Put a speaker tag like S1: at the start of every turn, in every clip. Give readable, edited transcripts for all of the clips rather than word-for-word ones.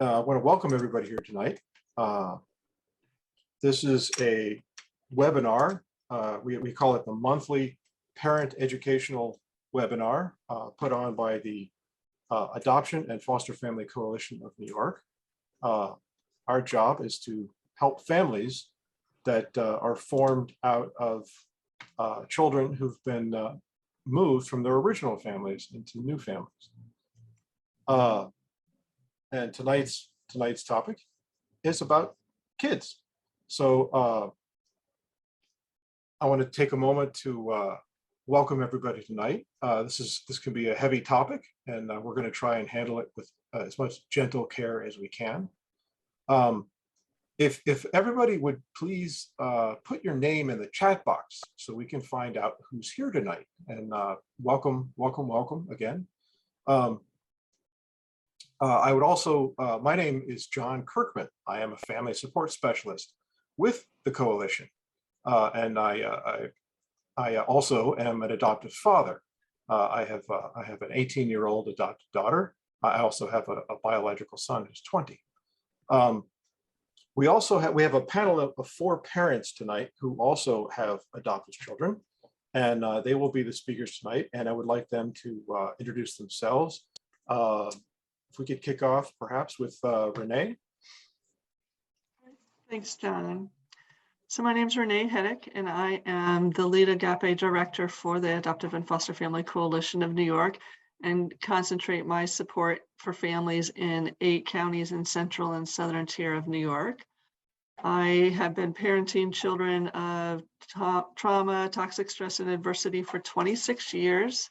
S1: I want to welcome everybody here tonight. This is a webinar. We call it the monthly parent educational webinar put on by the Adoption and Foster Family Coalition of New York. Our job is to help families that are formed out of children who've been moved from their original families into new families. And tonight's topic is about kids. So I want to take a moment to welcome everybody tonight. This can be a heavy topic, and we're going to try and handle it with as much gentle care as we can. If everybody would please put your name in the chat box so we can find out who's here tonight. And welcome again. I would also, my name is John Kirkman. I am a family support specialist with the coalition. And I also am an adoptive father. I have an 18-year-old adopted daughter. I also have a biological son who's 20. We have a panel of 4 parents tonight who also have adopted children, and they will be the speakers tonight. And I would like them to introduce themselves. If we could kick off perhaps with Renee.
S2: Thanks, John. So my name is Renee Heddick, and I am the lead Agape director for the Adoptive and Foster Family Coalition of New York, and concentrate my support for families in 8 counties in central and southern tier of New York. I have been parenting children of trauma, toxic stress, and adversity for 26 years.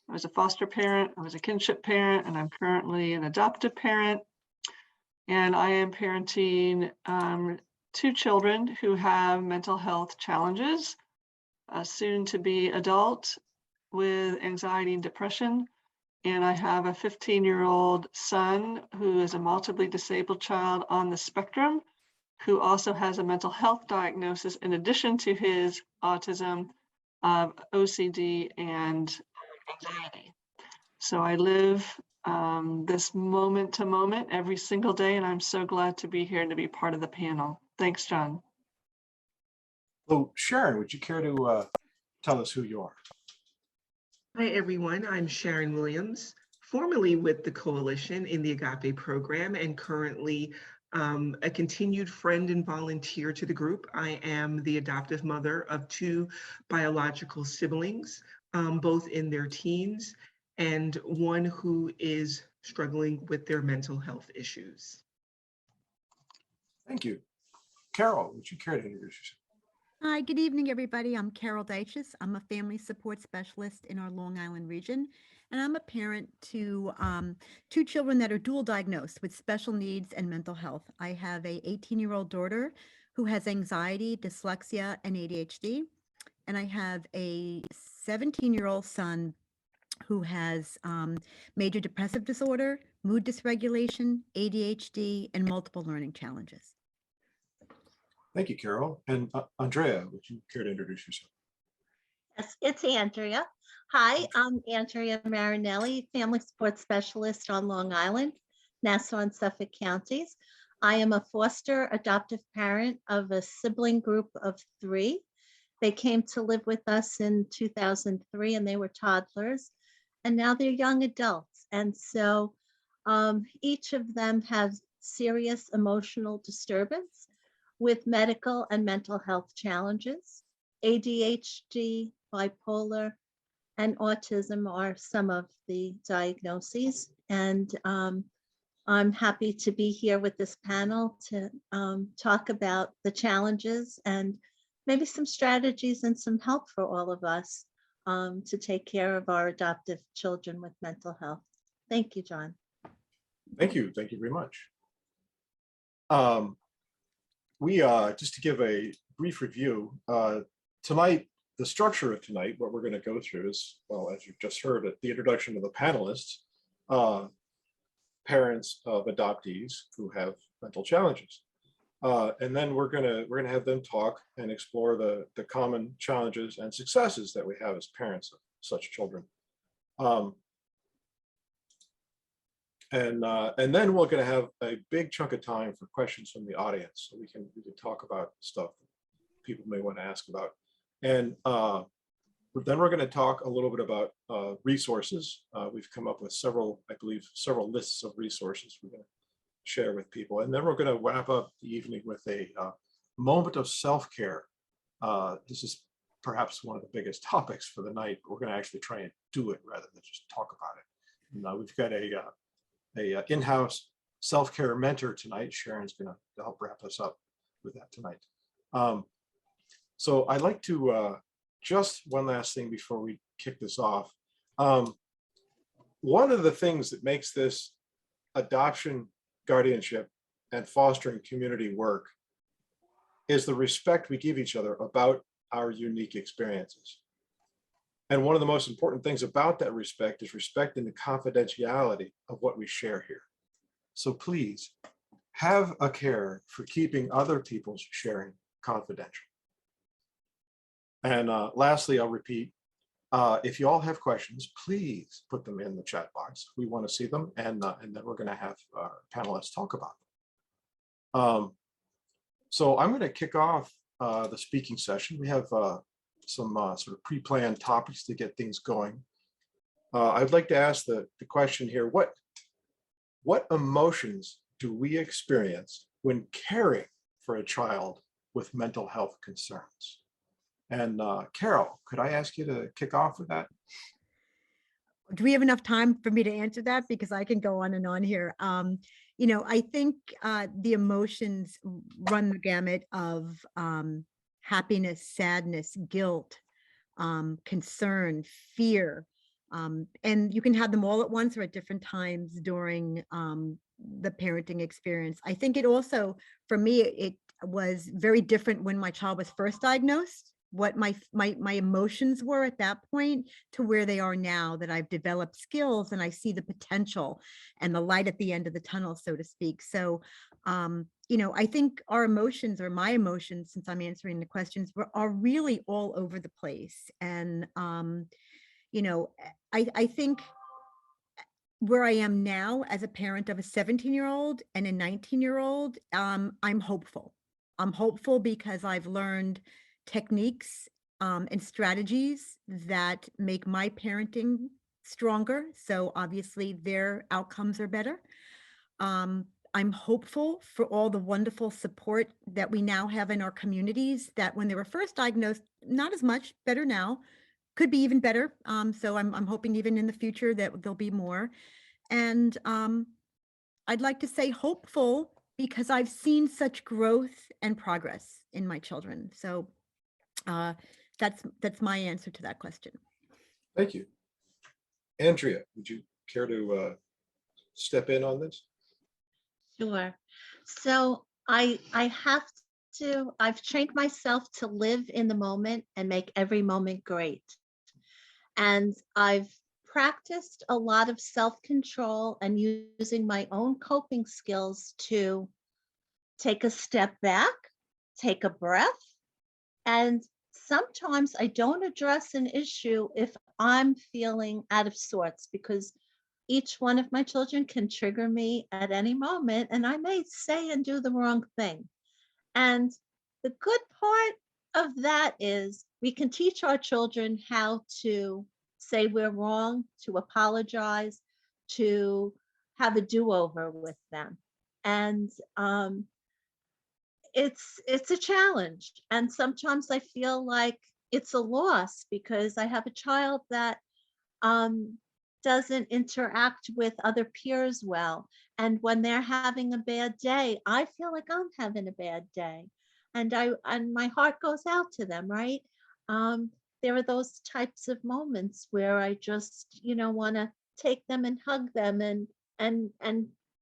S2: I was a foster parent, I was a kinship parent, and I'm currently an adoptive parent. And I am parenting 2 children who have mental health challenges, a soon-to-be adult with anxiety and depression. And I have a 15-year-old son who is a multiply disabled child on the spectrum, who also has a mental health diagnosis in addition to his autism, OCD, and anxiety. So I live this moment to moment every single day, and I'm so glad to be here and to be part of the panel. Thanks, John.
S1: So Sharon, would you care to tell us who you are?
S3: Hi, everyone. I'm Sharon Williams, formerly with the Coalition in the Agape program and currently a continued friend and volunteer to the group. I am the adoptive mother of 2 biological siblings, both in their teens, and one who is struggling with their mental health issues.
S1: Thank you. Carol, would you care to introduce yourself?
S4: Hi, good evening, everybody. I'm Carol Deiches. I'm a family support specialist in our Long Island region, and I'm a parent to 2 children that are dual diagnosed with special needs and mental health. I have a 18-year-old daughter who has anxiety, dyslexia, and ADHD, and I have a 17-year-old son who has major depressive disorder, mood dysregulation, ADHD, and multiple learning challenges.
S1: Thank you, Carol. And Andrea, would you care to introduce yourself?
S5: Yes, it's Andrea. Hi, I'm Andrea Marinelli, family support specialist on Long Island, Nassau and Suffolk counties. I am a foster adoptive parent of a sibling group of 3. They came to live with us in 2003 and they were toddlers, and now they're young adults. And so each of them has serious emotional disturbance with medical and mental health challenges. ADHD, bipolar, and autism are some of the diagnoses. And I'm happy to be here with this panel to talk about the challenges and maybe some strategies and some help for all of us to take care of our adoptive children with mental health. Thank you, John.
S1: Thank you very much. Just to give a brief review, tonight, the structure of tonight, what we're going to go through is, well, as you've just heard, the introduction of the panelists, parents of adoptees who have mental challenges. And then we're gonna have them talk and explore the common challenges and successes that we have as parents of such children. And then we're going to have a big chunk of time for questions from the audience, so we can talk about stuff people may want to ask about. And then we're going to talk a little bit about resources. We've come up with several, I believe, several lists of resources we're going to share with people. And then we're going to wrap up the evening with a moment of self-care. This is perhaps one of the biggest topics for the night. We're going to actually try and do it rather than just talk about it. And, we've got a in-house self-care mentor tonight. Sharon's going to help wrap us up with that tonight. So I'd like to just one last thing before we kick this off. One of the things that makes this adoption, guardianship, and fostering community work is the respect we give each other about our unique experiences. And one of the most important things about that respect is respecting the confidentiality of what we share here. So please have a care for keeping other people's sharing confidential. And lastly, I'll repeat, if you all have questions, please put them in the chat box. We want to see them, and then we're going to have our panelists talk about them. So I'm going to kick off the speaking session. We have some sort of pre-planned topics to get things going. I'd like to ask the question here, what emotions do we experience when caring for a child with mental health concerns? And Carol, could I ask you to kick off with that?
S4: Do we have enough time for me to answer that? Because I can go on and on here. You know, I think the emotions run the gamut of happiness, sadness, guilt, concern, fear. And you can have them all at once or at different times during the parenting experience. I think it also, for me, it was very different when my child was first diagnosed, what my emotions were at that point to where they are now, that I've developed skills and I see the potential and the light at the end of the tunnel, so to speak. So, you know, I think our emotions, or my emotions, since I'm answering the questions, are really all over the place. And, you know, I think where I am now as a parent of a 17-year-old and a 19-year-old, I'm hopeful. I'm hopeful because I've learned techniques and strategies that make my parenting stronger. So obviously their outcomes are better. I'm hopeful for all the wonderful support that we now have in our communities that when they were first diagnosed, not as much, better now, could be even better. So I'm hoping even in the future that there'll be more. And I'd like to say hopeful because I've seen such growth and progress in my children. So that's my answer to that question.
S1: Thank you. Andrea, would you care to step in on this?
S5: Sure. So I've trained myself to live in the moment and make every moment great. And I've practiced a lot of self-control and using my own coping skills to take a step back, take a breath. And sometimes I don't address an issue if I'm feeling out of sorts, because each one of my children can trigger me at any moment and I may say and do the wrong thing. And the good part of that is we can teach our children how to say we're wrong, to apologize, to have a do-over with them. And it's a challenge. And sometimes I feel like it's a loss because I have a child that doesn't interact with other peers well. And when they're having a bad day, I feel like I'm having a bad day. And my heart goes out to them, right? There are those types of moments where I just, want to take them and hug them and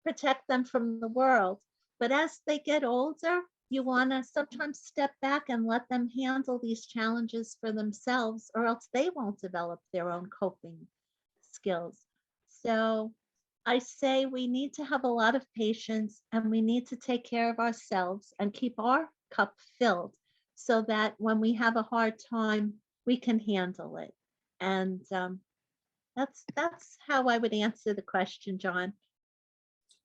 S5: protect them from the world. But as they get older, you want to sometimes step back and let them handle these challenges for themselves, or else they won't develop their own coping skills. So I say we need to have a lot of patience and we need to take care of ourselves and keep our cup filled so that when we have a hard time, we can handle it. And that's how I would answer the question, John.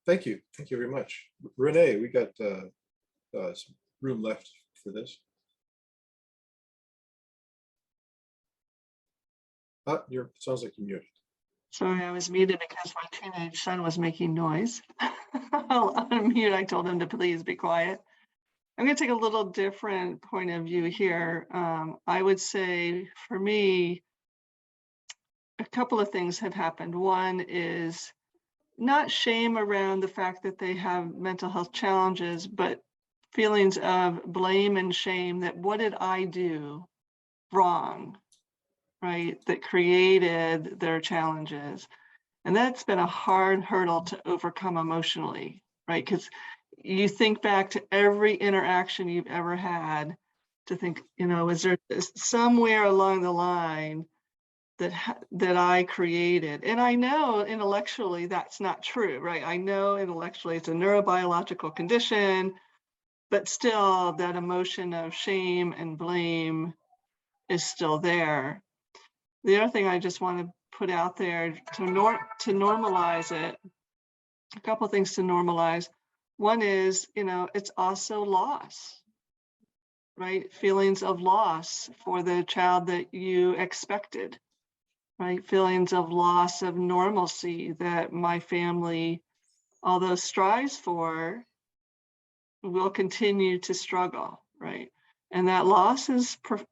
S1: Thank you. Thank you very much. Renee, we got some room left for this. Sounds like you're muted.
S2: Sorry, I was muted because my teenage son was making noise. I'll unmute. I told him to please be quiet. I'm going to take a little different point of view here. I would say for me, a couple of things have happened. One is not shame around the fact that they have mental health challenges, but feelings of blame and shame that what did I do wrong, right, that created their challenges. And that's been a hard hurdle to overcome emotionally, right? Because you think back to every interaction you've ever had to think, you know, is there somewhere along the line that I created? And I know intellectually that's not true, right? I know intellectually it's a neurobiological condition, but still that emotion of shame and blame is still there. The other thing I just want to put out there to normalize it, a couple of things to normalize. One is, you know, it's also loss, right? Feelings of loss for the child that you expected, right? Feelings of loss of normalcy that my family, although strives for, will continue to struggle, right? And that loss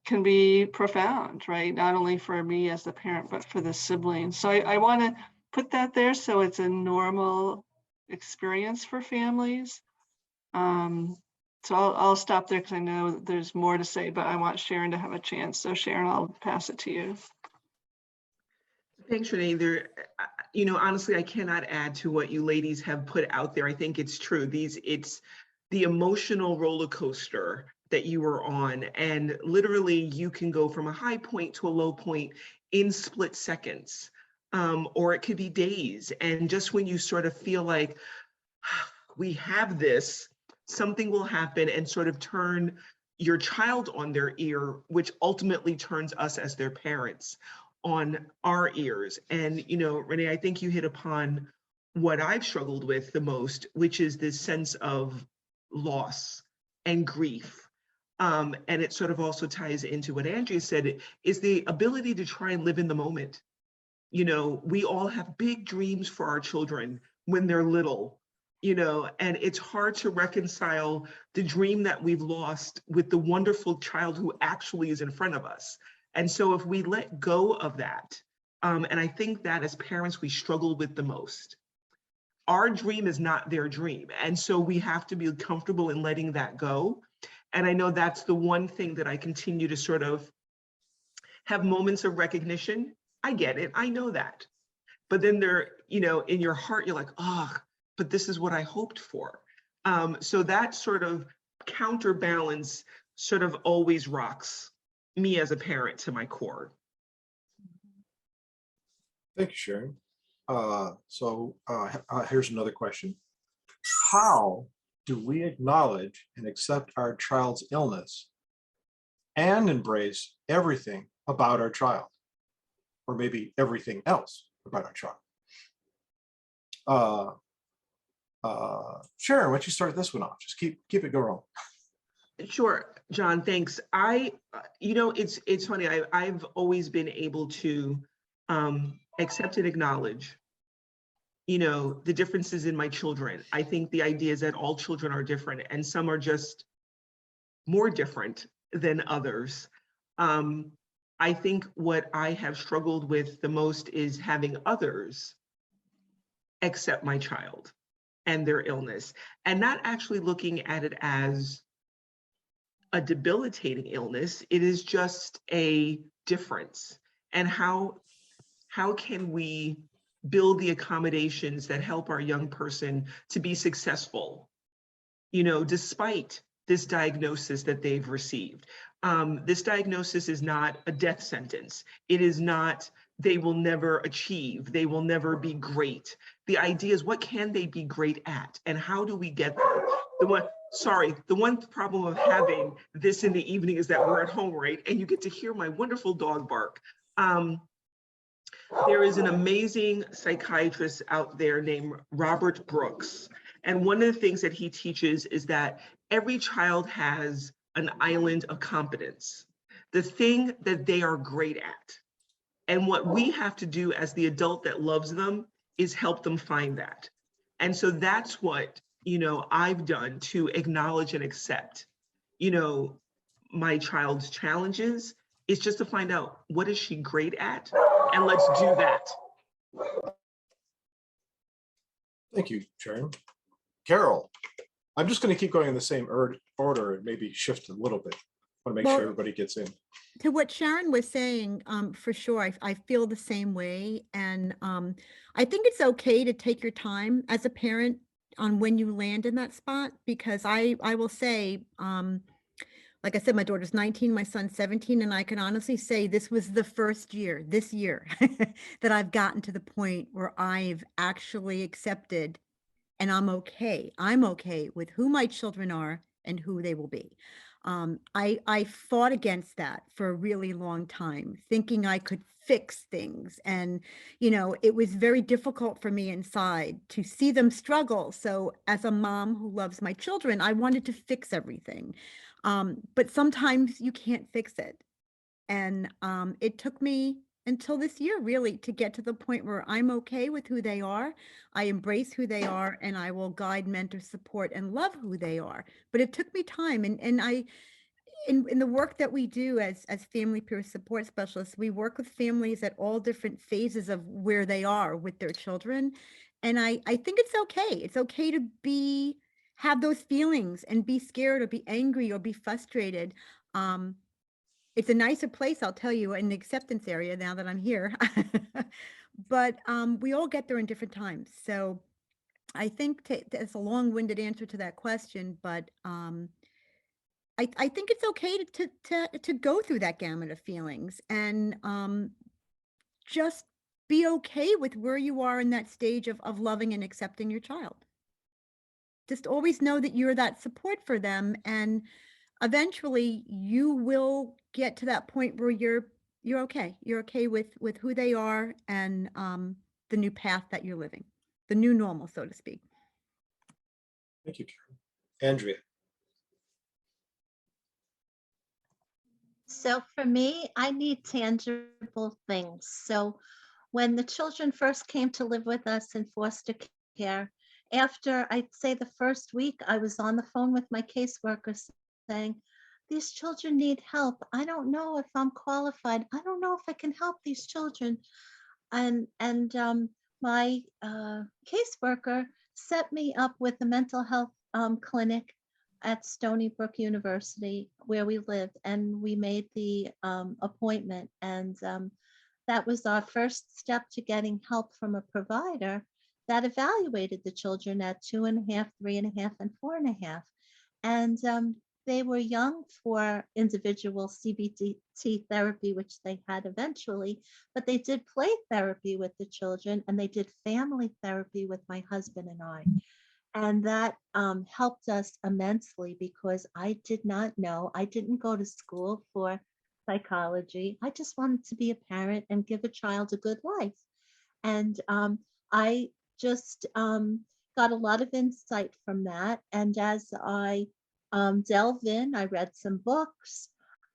S2: can be profound, right? Not only for me as the parent, but for the siblings. So I want to put that there so it's a normal experience for families. So I'll stop there because I know there's more to say, but I want Sharon to have a chance. So Sharon, I'll pass it to you.
S3: Thanks, Renee. You know, honestly, I cannot add to what you ladies have put out there. I think it's true. It's the emotional roller coaster that you were on, and literally you can go from a high point to a low point in split seconds, or it could be days. And just when you sort of feel like we have this, something will happen and sort of turn your child on their ear, which ultimately turns us as their parents on our ears. And, you know, Renee, I think you hit upon what I've struggled with the most, which is this sense of loss and grief. And it sort of also ties into what Andrea said, is the ability to try and live in the moment. You know, we all have big dreams for our children when they're little, you know, and it's hard to reconcile the dream that we've lost with the wonderful child who actually is in front of us. And so if we let go of that, and I think that as parents, we struggle with the most. Our dream is not their dream. And so we have to be comfortable in letting that go. And I know that's the one thing that I continue to sort of have moments of recognition. I get it, I know that. But then there, you know, in your heart, you're like, oh, but this is what I hoped for. So that sort of counterbalance sort of always rocks me as a parent to my core.
S1: Thank you, Sharon. Here's another question. How do we acknowledge and accept our child's illness and embrace everything about our child, or maybe everything else about our child? Sharon, why don't you start this one off? Just keep it going.
S3: Sure, John, thanks. You know, it's funny. I've always been able to accept and acknowledge, you know, the differences in my children. I think the idea is that all children are different, and some are just more different than others. I think what I have struggled with the most is having others accept my child and their illness, and not actually looking at it as a debilitating illness. It is just a difference. And how can we build the accommodations that help our young person to be successful, you know, despite this diagnosis that they've received. This diagnosis is not a death sentence. It is not, they will never achieve, they will never be great. The idea is, what can they be great at? And how do we get there? The one problem of having this in the evening is that we're at home, right? And you get to hear my wonderful dog bark. There is an amazing psychiatrist out there named Robert Brooks. And one of the things that he teaches is that every child has an island of competence, the thing that they are great at. And what we have to do as the adult that loves them is help them find that. And so that's what, I've done to acknowledge and accept, my child's challenges. Is just to find out, what is she great at? And let's do that.
S1: Thank you, Sharon. Carol, I'm just going to keep going in the same order and maybe shift a little bit. I want to make
S4: Well,
S1: sure everybody gets in.
S4: To what Sharon was saying, for sure, I feel the same way. And I think it's okay to take your time as a parent on when you land in that spot, because I will say, like I said, my daughter's 19, my son's 17, and I can honestly say this was the first year, this year, that I've gotten to the point where I've actually accepted and I'm okay. I'm okay with who my children are and who they will be. I fought against that for a really long time, thinking I could fix things. And, it was very difficult for me inside to see them struggle. So as a mom who loves my children, I wanted to fix everything. But sometimes you can't fix it. And it took me until this year really to get to the point where I'm okay with who they are. I embrace who they are, and I will guide, mentor, support, and love who they are. But it took me time. And I, in the work that we do as family peer support specialists, we work with families at all different phases of where they are with their children. And I think it's okay. It's okay to have those feelings and be scared or be angry or be frustrated. It's a nicer place, I'll tell you, in the acceptance area now that I'm here. But we all get there in different times. So I think it's a long-winded answer to that question, but I think it's okay to go through that gamut of feelings and just be okay with where you are in that stage of loving and accepting your child. Just always know that you're that support for them, and eventually you will get to that point where you're okay. You're okay with who they are and the new path that you're living, the new normal, so to speak.
S1: Thank you, Carol. Andrea.
S5: So for me, I need tangible things. So when the children first came to live with us in foster care, after I'd say the first week, I was on the phone with my caseworker saying, these children need help. I don't know if I'm qualified. I don't know if I can help these children. And my caseworker set me up with a mental health clinic at Stony Brook University where we live, and we made the appointment. And that was our first step to getting help from a provider that evaluated the children at 2.5, 3.5, and 4.5. And they were young for individual CBT therapy, which they had eventually, but they did play therapy with the children, and they did family therapy with my husband and I. And that helped us immensely, because I did not know, I didn't go to school for psychology. I just wanted to be a parent and give a child a good life. And I just got a lot of insight from that. And as I delved in, I read some books.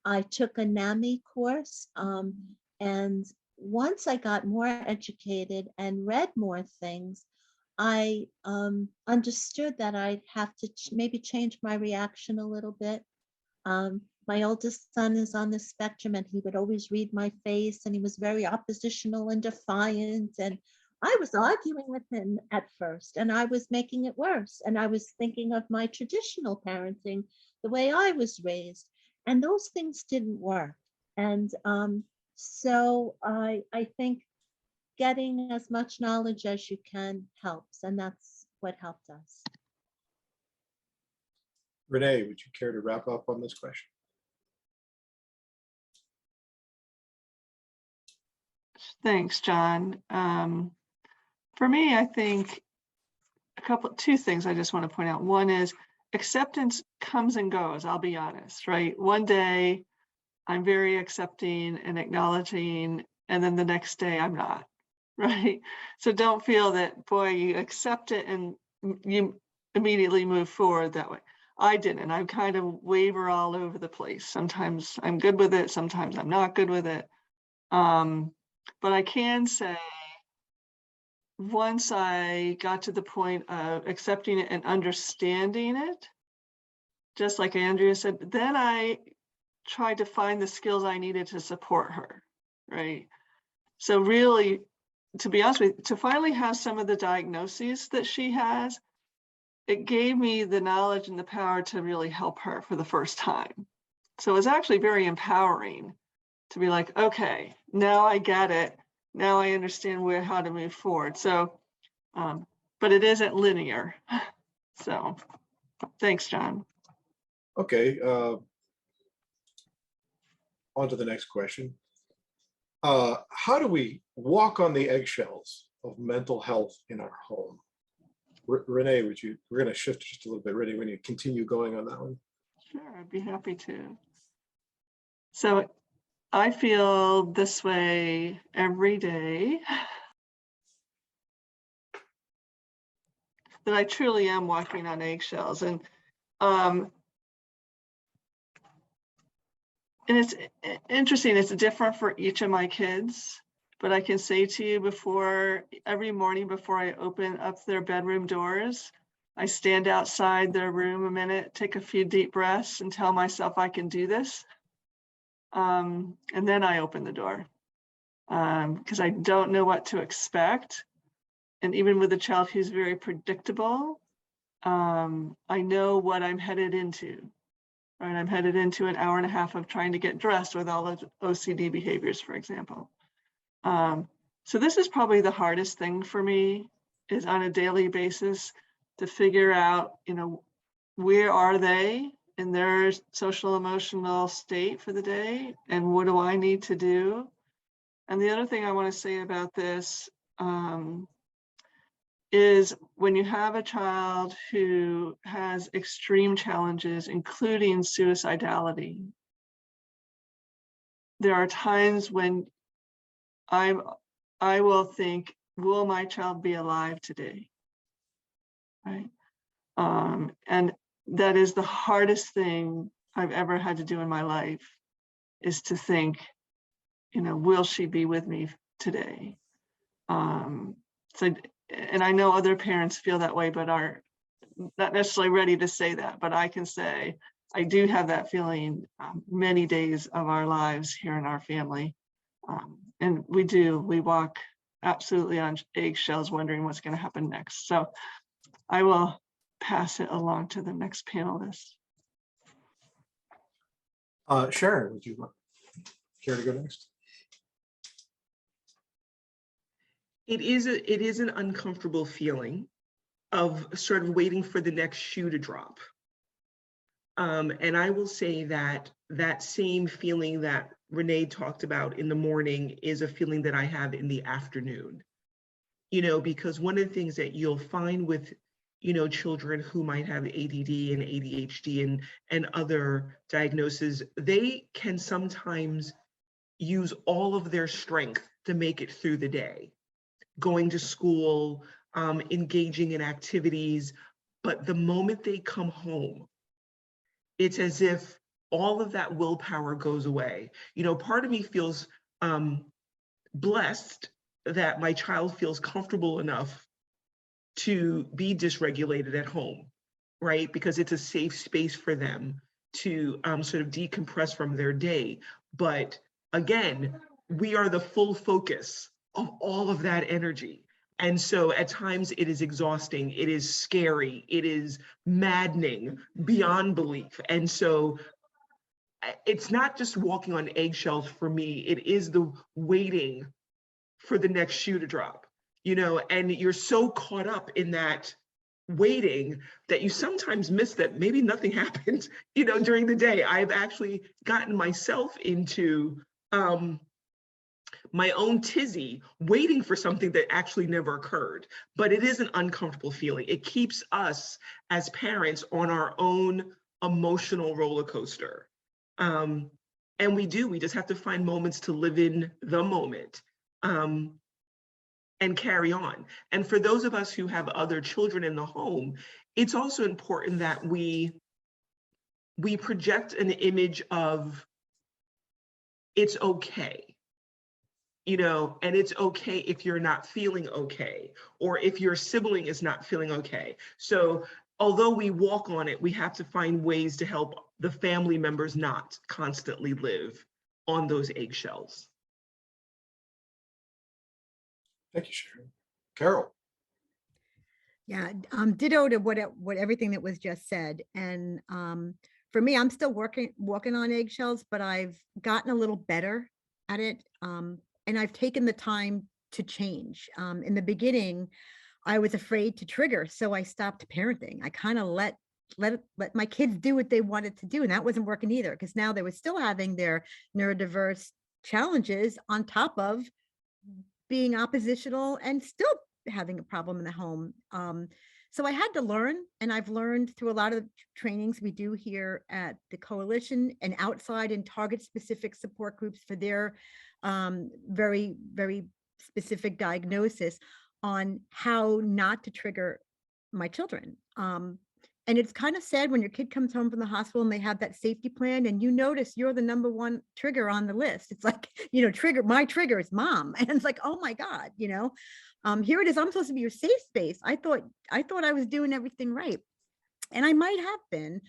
S5: I took a NAMI course. And once I got more educated and read more things, I understood that I'd have to maybe change my reaction a little bit. My oldest son is on the spectrum, and he would always read my face, and he was very oppositional and defiant. And I was arguing with him at first, and I was making it worse. And I was thinking of my traditional parenting, the way I was raised, and those things didn't work. And so I think getting as much knowledge as you can helps, and that's what helped us.
S1: Renee, would you care to wrap up on this question?
S2: Thanks, John. For me, I think two things I just want to point out. One is acceptance comes and goes, I'll be honest, right? One day I'm very accepting and acknowledging and then the next day I'm not, right? So don't feel that, boy, you accept it and you immediately move forward that way. I didn't. I kind of waver all over the place. Sometimes I'm good with it. Sometimes I'm not good with it. But I can say, once I got to the point of accepting it and understanding it, just like Andrea said, then I tried to find the skills I needed to support her, right? So really, to be honest with you, to finally have some of the diagnoses that she has, it gave me the knowledge and the power to really help her for the first time. So it was actually very empowering to be like, okay, now I get it. Now I understand how to move forward. So, but it isn't linear. So thanks, John.
S1: Okay, on to the next question. How do we walk on the eggshells of mental health in our home? Renee, we're going to shift just a little bit. Renee, when you continue going on that one.
S2: Sure, I'd be happy to. So I feel this way every day, that I truly am walking on eggshells. And it's interesting, it's different for each of my kids, but I can say to you, every morning before I open up their bedroom doors, I stand outside their room a minute, take a few deep breaths and tell myself I can do this. And then I open the door because I don't know what to expect. And even with a child who's very predictable, I know what I'm headed into. Right, I'm headed into an hour and a half of trying to get dressed with all of OCD behaviors, for example. So this is probably the hardest thing for me, is on a daily basis to figure out, where are they in their social emotional state for the day, and what do I need to do? And the other thing I want to say about this is when you have a child who has extreme challenges, including suicidality, there are times when I will think, will my child be alive today? Right? And that is the hardest thing I've ever had to do in my life, is to think, will she be with me today? And I know other parents feel that way, but are not necessarily ready to say that. But I can say I do have that feeling many days of our lives here in our family. And we walk absolutely on eggshells, wondering what's going to happen next. So I will pass it along to the next panelist.
S1: Sharon, would you care to go next?
S3: It is an uncomfortable feeling of sort of waiting for the next shoe to drop. And I will say that same feeling that Renee talked about in the morning is a feeling that I have in the afternoon. Because one of the things that you'll find with, children who might have ADD and ADHD and other diagnoses, they can sometimes use all of their strength to make it through the day, going to school, engaging in activities. But the moment they come home, it's as if all of that willpower goes away. Part of me feels blessed that my child feels comfortable enough to be dysregulated at home, right? Because it's a safe space for them to sort of decompress from their day. But again, we are the full focus of all of that energy. And so at times it is exhausting, it is scary, it is maddening beyond belief. And so it's not just walking on eggshells for me, it is the waiting for the next shoe to drop, and you're so caught up in that waiting that you sometimes miss that maybe nothing happened, during the day. I've actually gotten myself into my own tizzy waiting for something that actually never occurred. But it is an uncomfortable feeling. It keeps us as parents on our own emotional roller coaster. And we just have to find moments to live in the moment and carry on. And for those of us who have other children in the home, it's also important that we project an image of it's okay, you know, and it's okay if you're not feeling okay, or if your sibling is not feeling okay. So although we walk on it, we have to find ways to help the family members not constantly live on those eggshells.
S1: Thank you, Sharon. Carol.
S4: Yeah, ditto to what everything that was just said. And for me, I'm still walking on eggshells, but I've gotten a little better at it. And I've taken the time to change. In the beginning, I was afraid to trigger, so I stopped parenting. I kind of let my kids do what they wanted to do, and that wasn't working either, because now they were still having their neurodiverse challenges on top of being oppositional and still having a problem in the home. So I had to learn, and I've learned through a lot of the trainings we do here at the coalition and outside in target specific support groups for their very, very specific diagnosis on how not to trigger my children. And it's kind of sad when your kid comes home from the hospital and they have that safety plan and you notice you're the number one trigger on the list. It's like, you know, my trigger is mom. And it's like, oh my God, you know, here it is. I'm supposed to be your safe space. I thought I was doing everything right. And I might have been,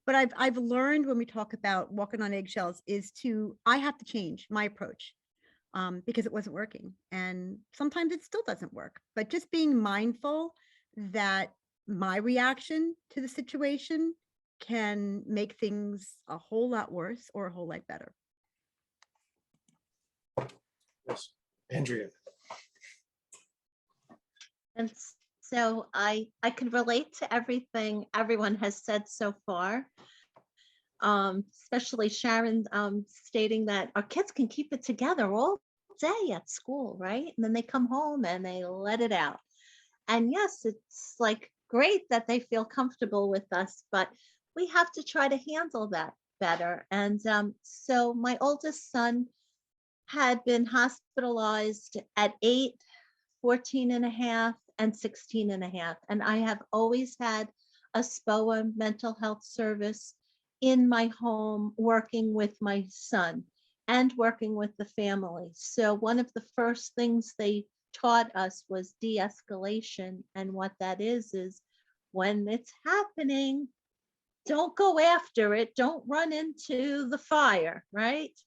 S4: but I've learned when we talk about walking on eggshells I have to change my approach because it wasn't working. And sometimes it still doesn't work, but just being mindful that my reaction to the situation can make things a whole lot worse or a whole lot better.
S1: Yes, Andrea.
S5: And so I can relate to everything everyone has said so far, especially Sharon stating that our kids can keep it together all day at school, right? And then they come home and they let it out. And yes, it's like great that they feel comfortable with us, but we have to try to handle that better. And so my oldest son had been hospitalized at 8, 14 and a half, and 16 and a half. And I have always had a SPOA mental health service in my home, working with my son and working with the family. So one of the first things they taught us was de-escalation. And what that is when it's happening, don't go after it. Don't run into the fire, right?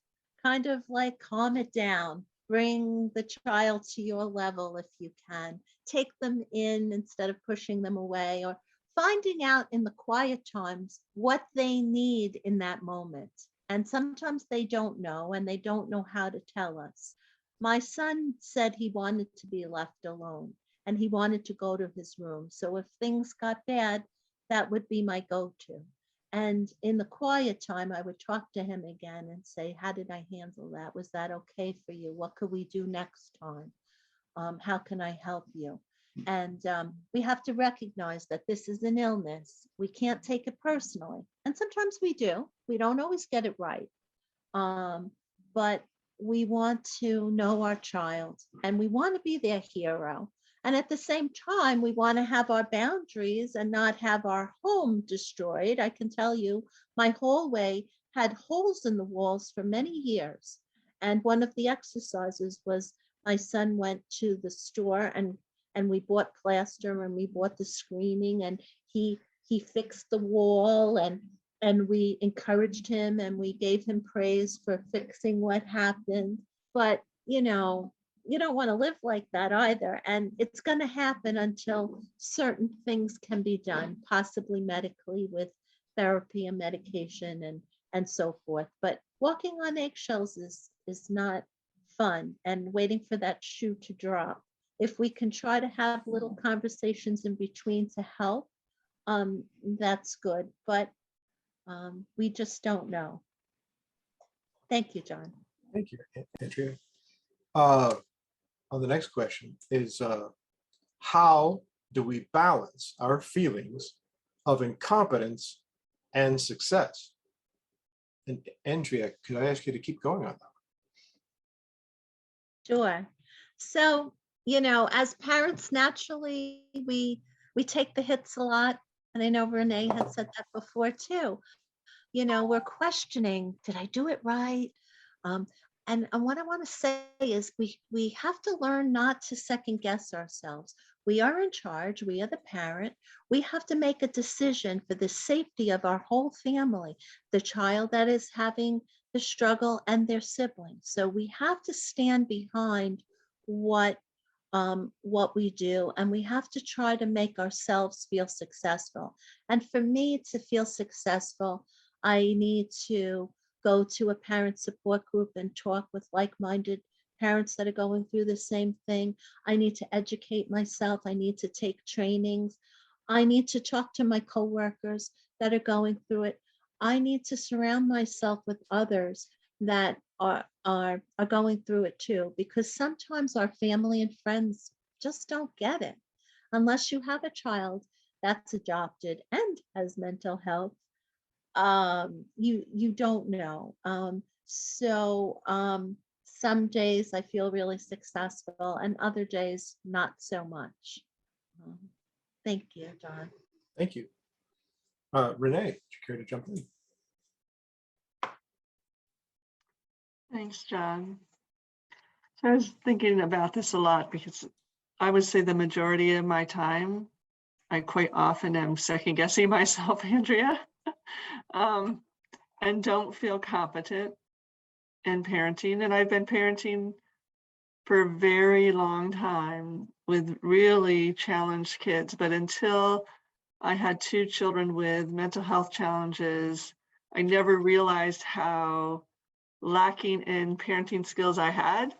S5: Kind of like calm it down. Bring the child to your level if you can. Take them in instead of pushing them away, or finding out in the quiet times what they need in that moment. And sometimes they don't know, and they don't know how to tell us. My son said he wanted to be left alone and he wanted to go to his room. So if things got bad, that would be my go-to. And in the quiet time, I would talk to him again and say, how did I handle that? Was that okay for you? What could we do next time? How can I help you? And we have to recognize that this is an illness. We can't take it personally. And sometimes we do. We don't always get it right. But we want to know our child and we want to be their hero. And at the same time, we want to have our boundaries and not have our home destroyed. I can tell you, my hallway had holes in the walls for many years. And one of the exercises was my son went to the store and we bought plaster and we bought the screening, and he fixed the wall, and we encouraged him and we gave him praise for fixing what happened. But, you know, you don't want to live like that either. And it's going to happen until certain things can be done, possibly medically with therapy and medication and so forth. But walking on eggshells is not fun, and waiting for that shoe to drop. If we can try to have little conversations in between to help, that's good. But we just don't know. Thank you, John.
S1: Thank you, Andrea. On the next question is, how do we balance our feelings of incompetence and success? And Andrea, could I ask you to keep going on that?
S5: Sure. So, as parents, naturally, we take the hits a lot. And I know Renee had said that before too. We're questioning, did I do it right? And what I want to say is we have to learn not to second guess ourselves. We are in charge. We are the parent. We have to make a decision for the safety of our whole family, the child that is having the struggle and their siblings. So we have to stand behind what we do, and we have to try to make ourselves feel successful. And for me to feel successful, I need to go to a parent support group and talk with like-minded parents that are going through the same thing. I need to educate myself. I need to take trainings. I need to talk to my coworkers that are going through it. I need to surround myself with others that are going through it too, because sometimes our family and friends just don't get it. Unless you have a child that's adopted and has mental health, you don't know. Some days I feel really successful and other days not so much. Thank you, John.
S1: Thank you. Renee, would you care to jump in?
S2: Thanks, John. So I was thinking about this a lot because I would say the majority of my time, I quite often am second guessing myself, Andrea, and don't feel competent in parenting. And I've been parenting for a very long time with really challenged kids. But until I had 2 children with mental health challenges, I never realized how lacking in parenting skills I had.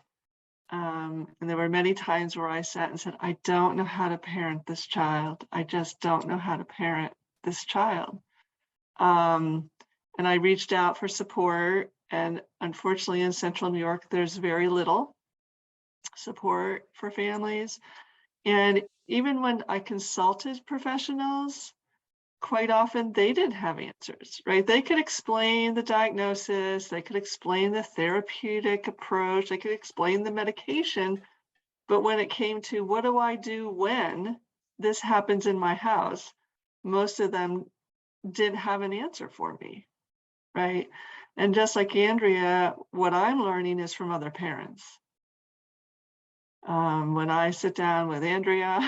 S2: And there were many times where I sat and said, I don't know how to parent this child. I just don't know how to parent this child. And I reached out for support, and unfortunately in Central New York, there's very little support for families. And even when I consulted professionals, quite often they didn't have answers, right? They could explain the diagnosis, they could explain the therapeutic approach, they could explain the medication, but when it came to what do I do when this happens in my house, most of them didn't have an answer for me, right? And just like Andrea, what I'm learning is from other parents. When I sit down with Andrea,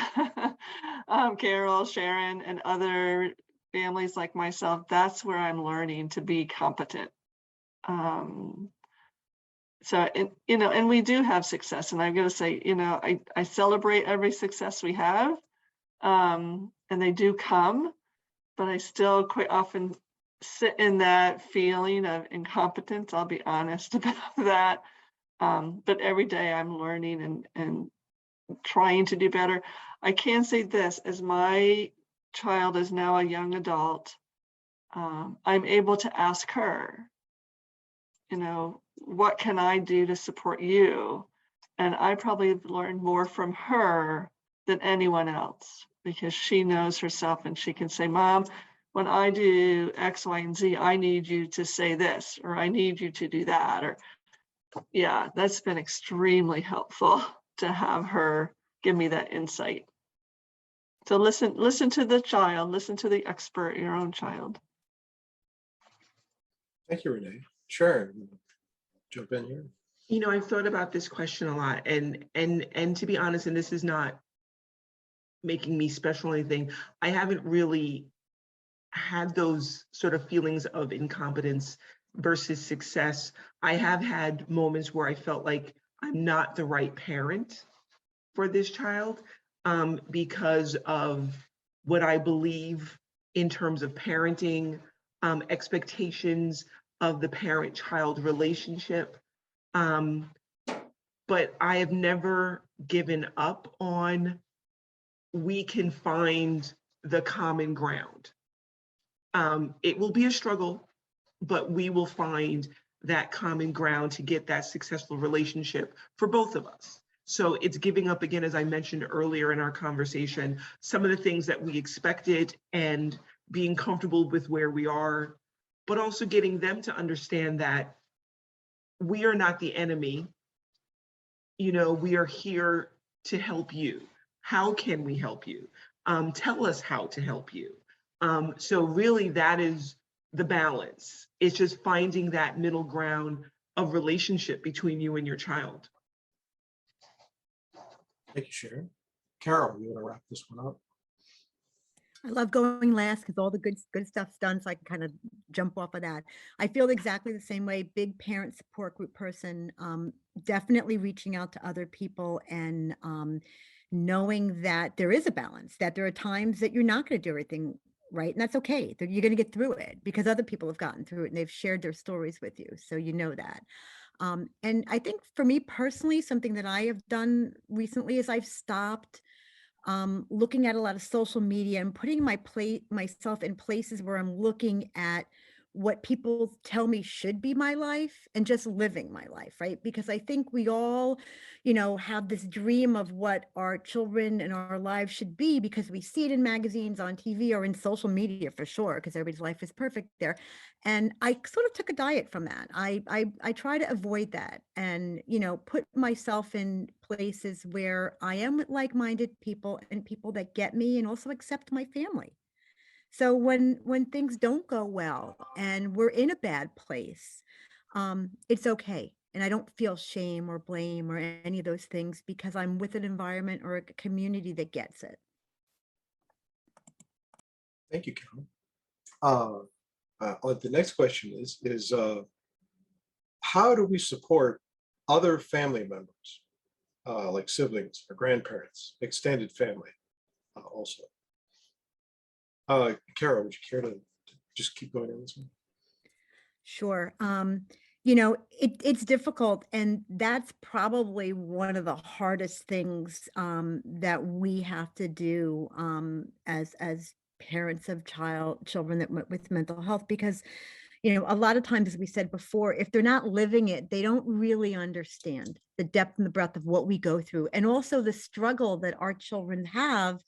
S2: Carol, Sharon, and other families like myself, that's where I'm learning to be competent. And we do have success, and I'm going to say, I celebrate every success we have, and they do come, but I still quite often sit in that feeling of incompetence. I'll be honest about that. But every day I'm learning and trying to do better. I can say this, as my child is now a young adult, I'm able to ask her, what can I do to support you? And I probably have learned more from her than anyone else, because she knows herself and she can say, Mom, when I do X, Y, and Z, I need you to say this, or I need you to do that. Or yeah, that's been extremely helpful to have her give me that insight. So listen to the child, listen to the expert, your own child.
S1: Thank you, Renee. Sharon, jump in here.
S3: I've thought about this question a lot, and to be honest, and this is not making me special or anything, I haven't really had those sort of feelings of incompetence versus success. I have had moments where I felt like I'm not the right parent for this child because of what I believe in terms of parenting, expectations of the parent-child relationship. But I have never given up on, we can find the common ground. It will be a struggle, but we will find that common ground to get that successful relationship for both of us. So it's giving up, again, as I mentioned earlier in our conversation, some of the things that we expected and being comfortable with where we are, but also getting them to understand that we are not the enemy. You know, we are here to help you. How can we help you? Tell us how to help you. So really that is the balance. It's just finding that middle ground of relationship between you and your child.
S1: Thank you, Sharon. Carol, you want to wrap this one up?
S4: I love going last because all the good stuff's done, so I can kind of jump off of that. I feel exactly the same way. Big parent support group person, definitely reaching out to other people and knowing that there is a balance, that there are times that you're not going to do everything right, and that's okay. That you're going to get through it because other people have gotten through it and they've shared their stories with you, so you know that. And I think for me personally, something that I have done recently is I've stopped looking at a lot of social media and putting myself in places where I'm looking at what people tell me should be my life and just living my life, right? Because I think we all, have this dream of what our children and our lives should be because we see it in magazines, on TV, or in social media for sure, because everybody's life is perfect there. And I sort of took a diet from that. I try to avoid that and, put myself in places where I am with like-minded people and people that get me and also accept my family. So when things don't go well and we're in a bad place, it's okay. And I don't feel shame or blame or any of those things because I'm with an environment or a community that gets it.
S1: Thank you, Carol. The next question is how do we support other family members, like siblings or grandparents, extended family also? Carol, would you care to just keep going on this one?
S4: Sure. It's difficult, and that's probably one of the hardest things that we have to do as parents of children with mental health, because a lot of times, as we said before, if they're not living it, they don't really understand the depth and the breadth of what we go through, and also the struggle that our children have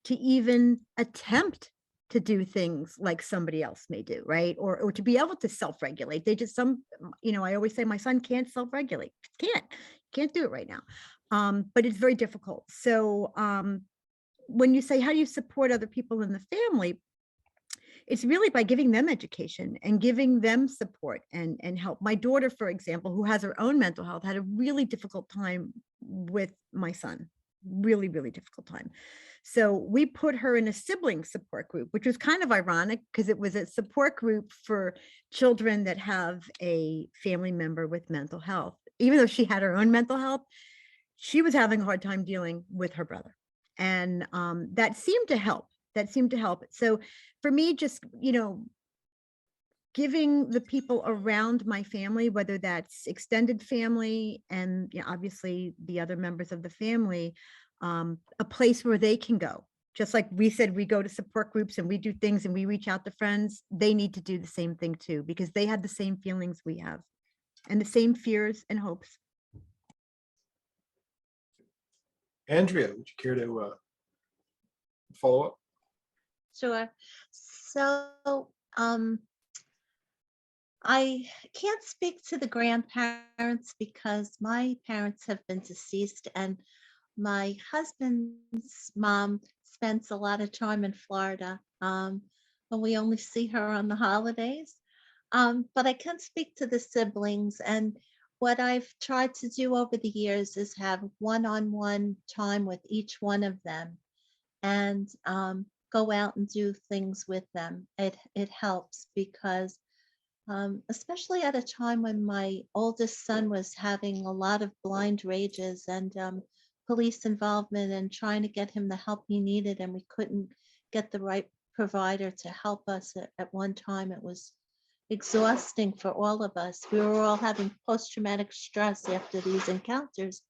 S4: to even attempt to do things like somebody else may do, right? Or to be able to self-regulate. I always say my son can't self-regulate. Can't do it right now. But it's very difficult. So when you say, how do you support other people in the family? It's really by giving them education and giving them support and help. My daughter, for example, who has her own mental health, had a really difficult time with my son. Really, really difficult time. So we put her in a sibling support group, which was kind of ironic because it was a support group for children that have a family member with mental health. Even though she had her own mental health, she was having a hard time dealing with her brother. And that seemed to help. So for me, just, giving the people around my family, whether that's extended family and obviously the other members of the family, a place where they can go. Just like we said, we go to support groups and we do things and we reach out to friends. They need to do the same thing too, because they have the same feelings we have and the same fears and hopes.
S1: Andrea, would you care to follow up?
S5: Sure. So I can't speak to the grandparents because my parents have been deceased, and my husband's mom spends a lot of time in Florida, and we only see her on the holidays. But I can speak to the siblings, and what I've tried to do over the years is have one-on-one time with each one of them and go out and do things with them. It helps because especially at a time when my oldest son was having a lot of blind rages and police involvement and trying to get him the help he needed, and we couldn't get the right provider to help us at one time. It was exhausting for all of us. We were all having post-traumatic stress after these encounters.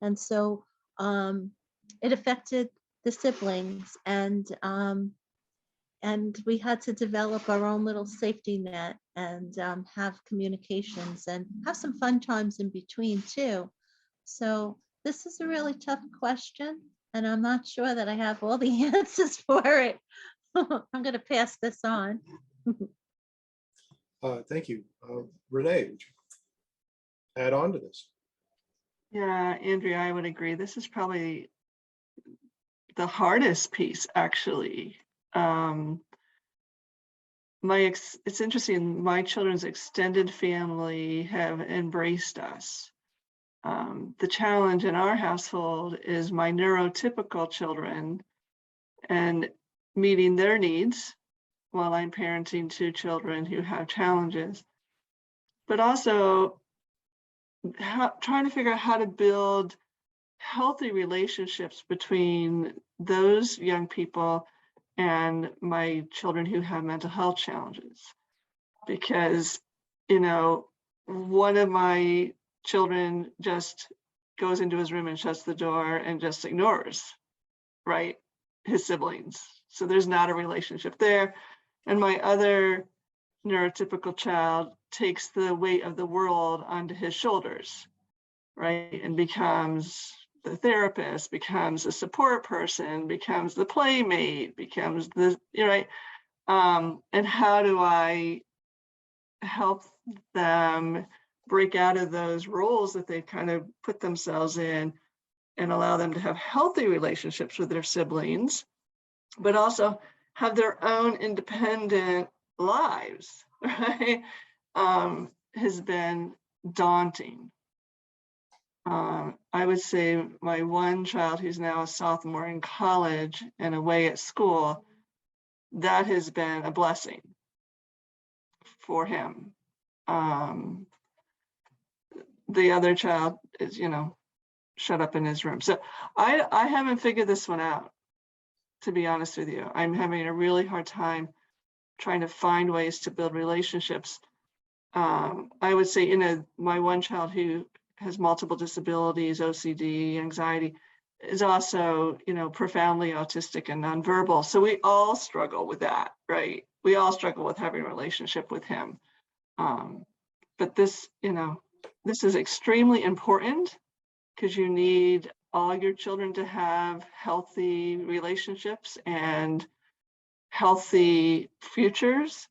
S5: And so it affected the siblings, and we had to develop our own little safety net and have communications and have some fun times in between too. So this is a really tough question, and I'm not sure that I have all the answers for it. I'm going to pass this on.
S1: Thank you. Renee, would you add on to this?
S2: Yeah, Andrea, I would agree. This is probably the hardest piece, actually. It's interesting, my children's extended family have embraced us. The challenge in our household is my neurotypical children and meeting their needs while I'm parenting two children who have challenges, but also trying to figure out how to build healthy relationships between those young people and my children who have mental health challenges. Because, you know, one of my children just goes into his room and shuts the door and just ignores, right, his siblings. So there's not a relationship there. And my other neurotypical child takes the weight of the world onto his shoulders, right, and becomes the therapist, becomes a support person, becomes the playmate, becomes the, right. And how do I help them break out of those roles that they've kind of put themselves in and allow them to have healthy relationships with their siblings, but also have their own independent lives, right? Has been daunting. I would say my one child who's now a sophomore in college and away at school, that has been a blessing for him. The other child is, you know, shut up in his room. So I haven't figured this one out, to be honest with you. I'm having a really hard time trying to find ways to build relationships. I would say, you know, my one child who has multiple disabilities, OCD, anxiety, is also, you know, profoundly autistic and nonverbal. So we all struggle with that, right? We all struggle with having a relationship with him. But this, you know, this is extremely important because you need all your children to have healthy relationships and healthy futures.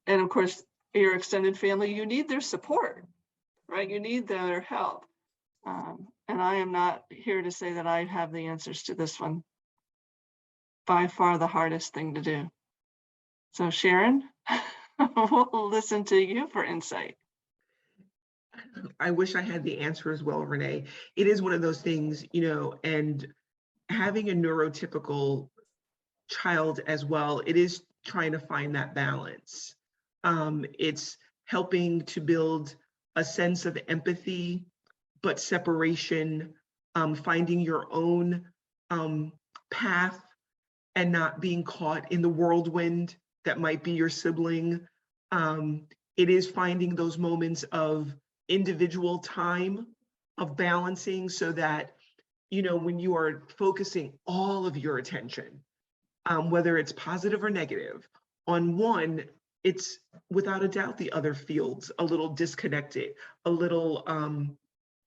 S2: And of course, your extended family, you need their support, right? You need their help. And I am not here to say that I have the answers to this one. By far the hardest thing to do. So Sharon, we'll listen to you for insight.
S3: I wish I had the answer as well, Renee. It is one of those things, you know, and having a neurotypical child as well, it is trying to find that balance. It's helping to build a sense of empathy, but separation, finding your own path and not being caught in the whirlwind that might be your sibling. It is finding those moments of individual time, of balancing, so that, you know, when you are focusing all of your attention, whether it's positive or negative, on one, it's without a doubt the other feels a little disconnected, a little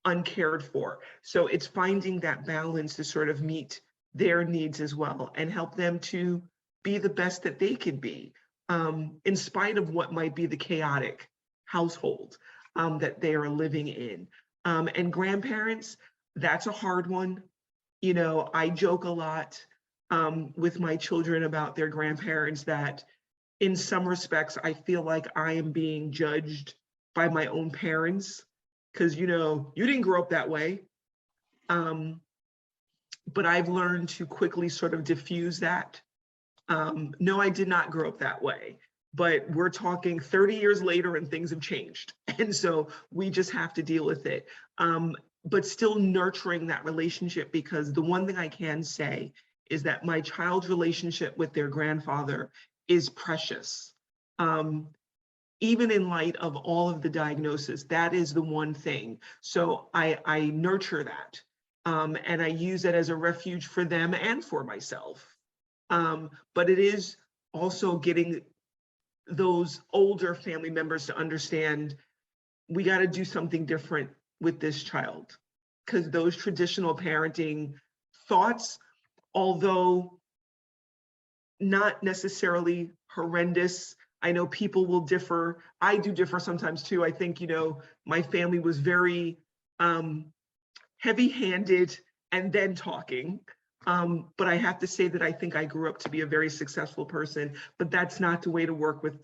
S3: uncared for. So it's finding that balance to sort of meet their needs as well and help them to be the best that they could be, in spite of what might be the chaotic household that they are living in. And grandparents, that's a hard one. You know, I joke a lot with my children about their grandparents that in some respects, I feel like I am being judged by my own parents because, you know, you didn't grow up that way. But I've learned to quickly sort of diffuse that. No, I did not grow up that way, but we're talking 30 years later and things have changed. And so we just have to deal with it. But still nurturing that relationship, because the one thing I can say is that my child's relationship with their grandfather is precious. Even in light of all of the diagnosis, that is the one thing. So I nurture that. And I use it as a refuge for them and for myself. But it is also getting those older family members to understand we got to do something different with this child, because those traditional parenting thoughts, although not necessarily horrendous, I know people will differ. I do differ sometimes too. I think, my family was very heavy-handed and then talking. But I have to say that I think I grew up to be a very successful person, but that's not the way to work with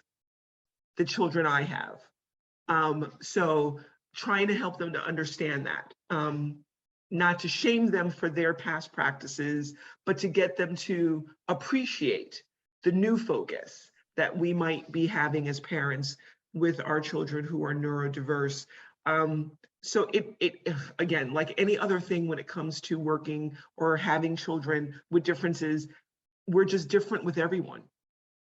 S3: the children I have. So trying to help them to understand that, not to shame them for their past practices, but to get them to appreciate the new focus that we might be having as parents with our children who are neurodiverse. So again, like any other thing when it comes to working or having children with differences, we're just different with everyone.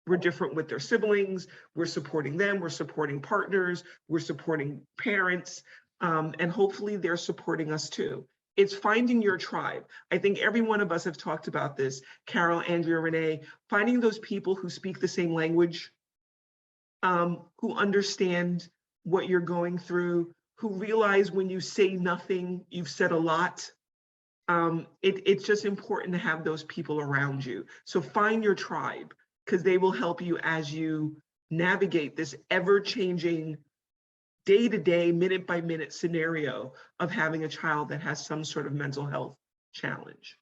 S3: We're different with their siblings, we're supporting them, we're supporting partners, we're supporting parents, and hopefully they're supporting us too. It's finding your tribe. I think every one of us have talked about this, Carol, Andrea, Renee, finding those people who speak the same language, who understand what you're going through, who realize when you say nothing, you've said a lot. It's just important to have those people around you. So find your tribe, because they will help you as you navigate this ever-changing, day-to-day, minute-by-minute scenario of having a child that has some sort of mental health challenge.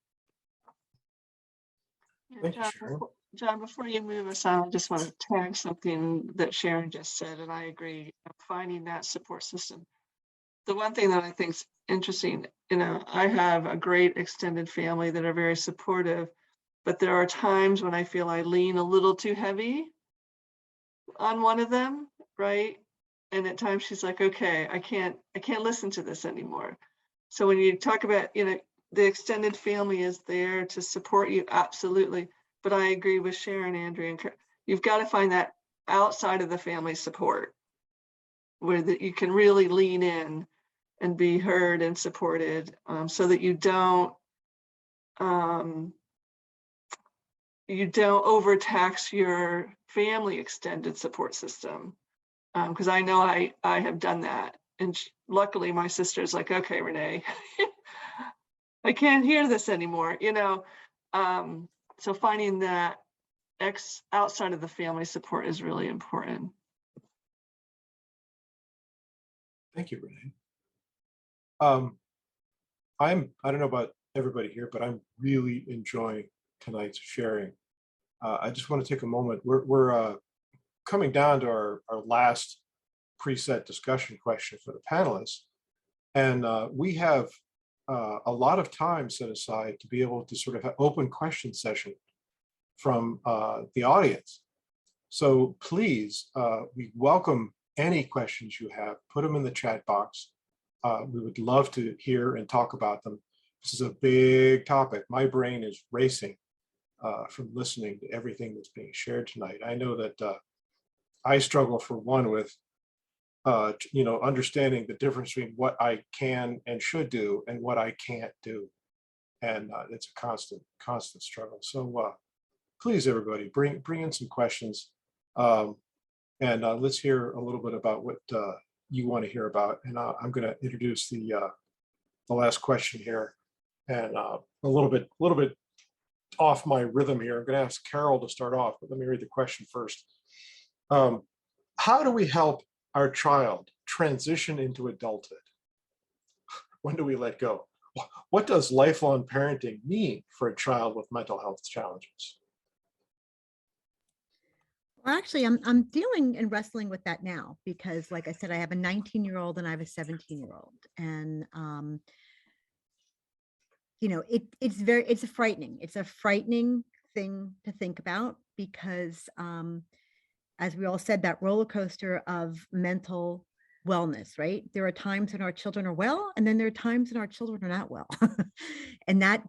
S1: Thank you, Sharon.
S2: John, before you move us on, I just want to tag something that Sharon just said, and I agree, finding that support system. The one thing that I think is interesting, I have a great extended family that are very supportive, but there are times when I feel I lean a little too heavy on one of them, right? And at times she's like, okay, I can't listen to this anymore. So when you talk about, the extended family is there to support you, absolutely. But I agree with Sharon, Andrea, and you've got to find that outside of the family support where that you can really lean in and be heard and supported, so that you don't overtax your family extended support system. Because I know I have done that. And luckily my sister's like, okay, Renee, I can't hear this anymore, so finding that outside of the family support is really important.
S1: Thank you, Renee. I don't know about everybody here, but I'm really enjoying tonight's sharing. I just want to take a moment. We're coming down to our last preset discussion question for the panelists. And we have a lot of time set aside to be able to sort of have open question session from the audience. So please, we welcome any questions you have, put them in the chat box. We would love to hear and talk about them. This is a big topic. My brain is racing from listening to everything that's being shared tonight. I know that I struggle for one with, understanding the difference between what I can and should do and what I can't do. And it's a constant struggle. So please, everybody, bring in some questions. And let's hear a little bit about what you want to hear about. And I'm going to introduce the last question here. And a little bit off my rhythm here. I'm going to ask Carol to start off, but let me read the question first. How do we help our child transition into adulthood? When do we let go? What does lifelong parenting mean for a child with mental health challenges?
S4: Well, actually, I'm dealing and wrestling with that now because, like I said, I have a 19-year-old and I have a 17-year-old, and it's a frightening thing to think about because, as we all said, that roller coaster of mental wellness, right? There are times when our children are well, and then there are times when our children are not well, and that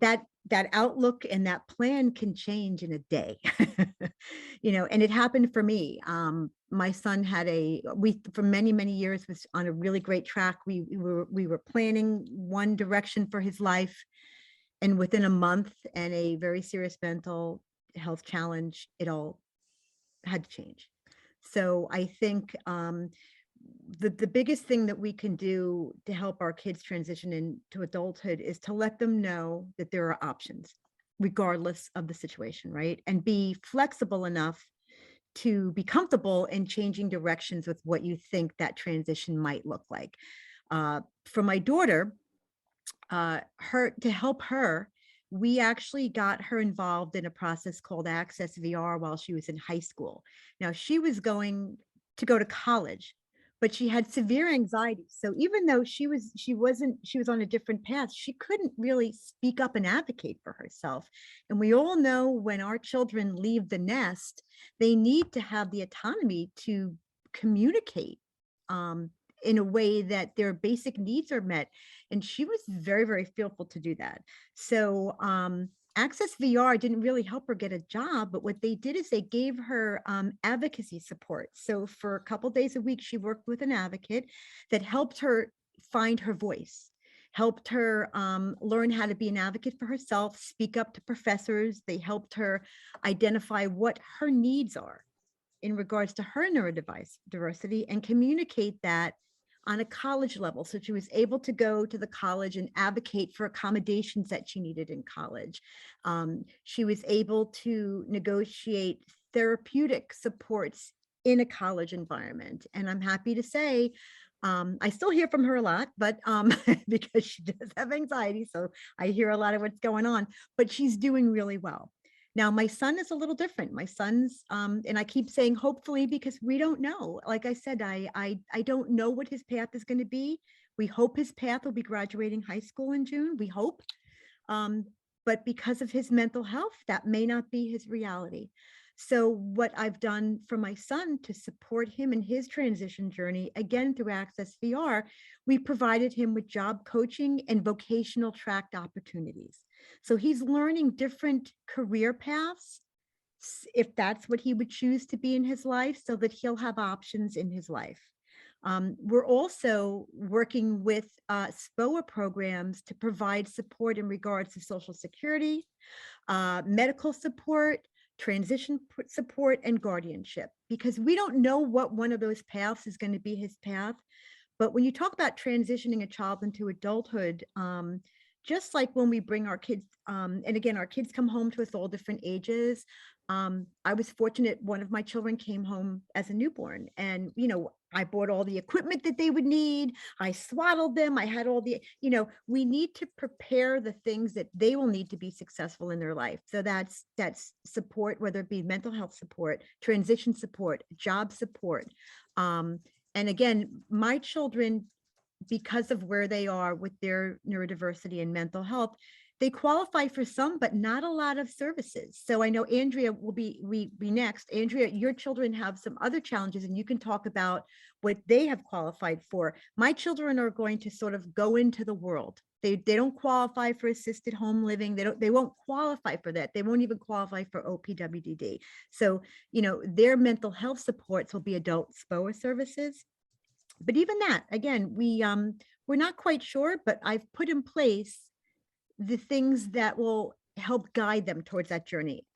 S4: outlook and that plan can change in a day. And it happened for me. My son had for many years was on a really great track. We were planning one direction for his life, and within a month and a very serious mental health challenge, it all had to change. So I think the biggest thing that we can do to help our kids transition into adulthood is to let them know that there are options, regardless of the situation, right? And be flexible enough to be comfortable in changing directions with what you think that transition might look like. For my daughter, to help her, we actually got her involved in a process called Access VR while she was in high school. Now, she was going to go to college, but she had severe anxiety. So even though she was on a different path, she couldn't really speak up and advocate for herself. And we all know when our children leave the nest, they need to have the autonomy to communicate in a way that their basic needs are met. And she was very, very fearful to do that. So Access VR didn't really help her get a job, but what they did is they gave her advocacy support. So for a couple days a week, she worked with an advocate that helped her find her voice, helped her learn how to be an advocate for herself, speak up to professors. They helped her identify what her needs are in regards to her neurodiversity and communicate that on a college level. So she was able to go to the college and advocate for accommodations that she needed in college. She was able to negotiate therapeutic supports in a college environment. And I'm happy to say, I still hear from her a lot, but because she does have anxiety, so I hear a lot of what's going on, but she's doing really well. Now, my son is a little different. My son's, and I keep saying hopefully because we don't know. Like I said, I don't know what his path is going to be. We hope his path will be graduating high school in June. We hope. But because of his mental health, that may not be his reality. So what I've done for my son to support him in his transition journey, again, through Access VR, we provided him with job coaching and vocational tracked opportunities. So he's learning different career paths, if that's what he would choose to be in his life, so that he'll have options in his life. We're also working with SPOA programs to provide support in regards to Social Security, medical support, transition support, and guardianship, because we don't know what one of those paths is going to be his path. But when you talk about transitioning a child into adulthood, just like when we bring our kids, and again, our kids come home to us all different ages. I was fortunate, one of my children came home as a newborn, and, I bought all the equipment that they would need. I swaddled them. I had all the, we need to prepare the things that they will need to be successful in their life. So that's support, whether it be mental health support, transition support, job support. And again, my children, because of where they are with their neurodiversity and mental health, they qualify for some, but not a lot of services. So I know Andrea will be next. Andrea, your children have some other challenges, and you can talk about what they have qualified for. My children are going to sort of go into the world. They don't qualify for assisted home living. They won't qualify for that. They won't even qualify for OPWDD. So, their mental health supports will be adult SPOA services. But even that, again, we're not quite sure, but I've put in place the things that will help guide them towards that journey.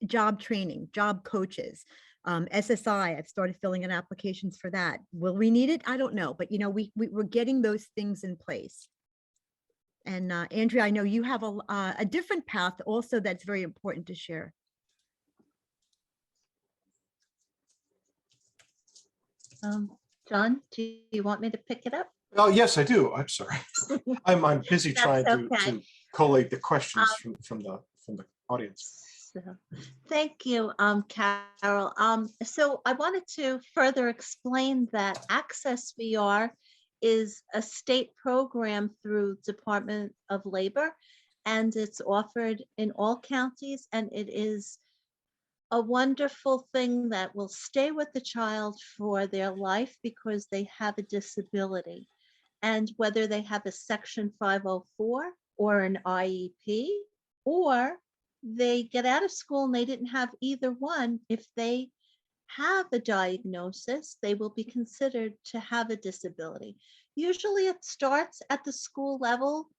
S4: Job training, job coaches, SSI, I've started filling in applications for that. Will we need it? I don't know, but we're getting those things in place. And Andrea, I know you have a different path also that's very important to share.
S5: John, do you want me to pick it up?
S1: Oh, yes, I do. I'm sorry. I'm busy trying
S5: That's
S1: to collate the questions from the audience.
S5: So, thank you, Carol. So I wanted to further explain that Access VR is a state program through Department of Labor, and it's offered in all counties, and it is a wonderful thing that will stay with the child for their life because they have a disability. And whether they have a Section 504 or an IEP, or they get out of school and they didn't have either one, if they have a diagnosis, they will be considered to have a disability. Usually it starts at the school level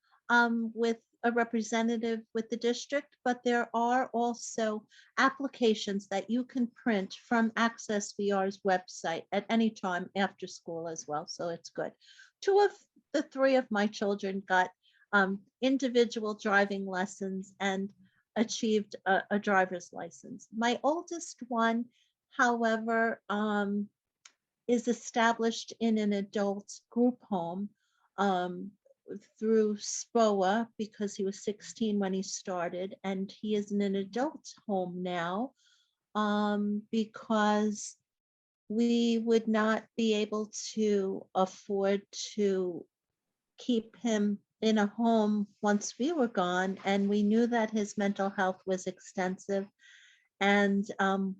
S5: with a representative with the district, but there are also applications that you can print from Access VR's website at any time after school as well, so it's good. 2 of the 3 of my children got individual driving lessons and achieved a driver's license. My oldest one however, is established in an adult group home through SPOA because he was 16 when he started, and he is in an adult home now because we would not be able to afford to keep him in a home once we were gone, and we knew that his mental health was extensive. And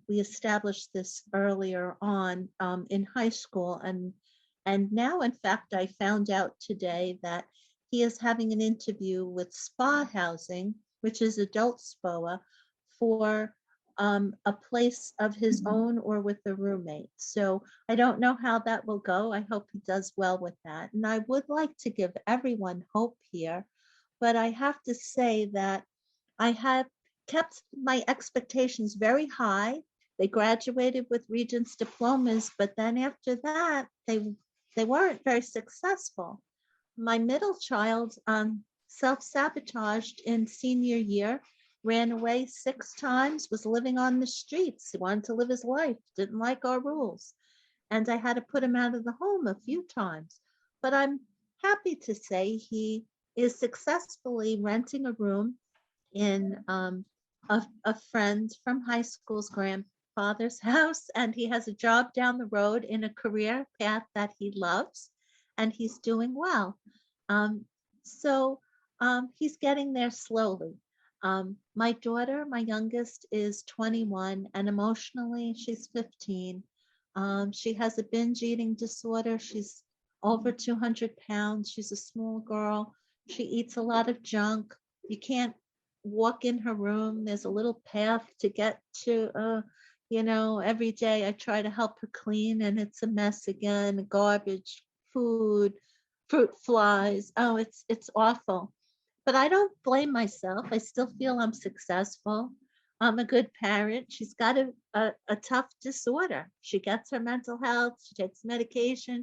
S5: we established this earlier on in high school. And now, in fact, I found out today that he is having an interview with SPA Housing, which is adult SPOA, for a place of his own or with a roommate. So I don't know how that will go. I hope he does well with that. And I would like to give everyone hope here, but I have to say that I have kept my expectations very high. They graduated with Regents diplomas, but then after that, they weren't very successful. My middle child self-sabotaged in senior year, ran away 6 times, was living on the streets. He wanted to live his life, didn't like our rules. And I had to put him out of the home a few times. But I'm happy to say he is successfully renting a room in a friend from high school's grandfather's house, and he has a job down the road in a career path that he loves, and he's doing well. So he's getting there slowly. My daughter, my youngest, is 21, and emotionally she's 15. She has a binge eating disorder. She's over 200 pounds. She's a small girl. She eats a lot of junk. You can't walk in her room. There's a little path to get to, every day I try to help her clean, and it's a mess again, garbage, food, fruit flies. Oh, it's awful. But I don't blame myself. I still feel I'm successful. I'm a good parent. She's got a tough disorder. She gets her mental health. She takes medication.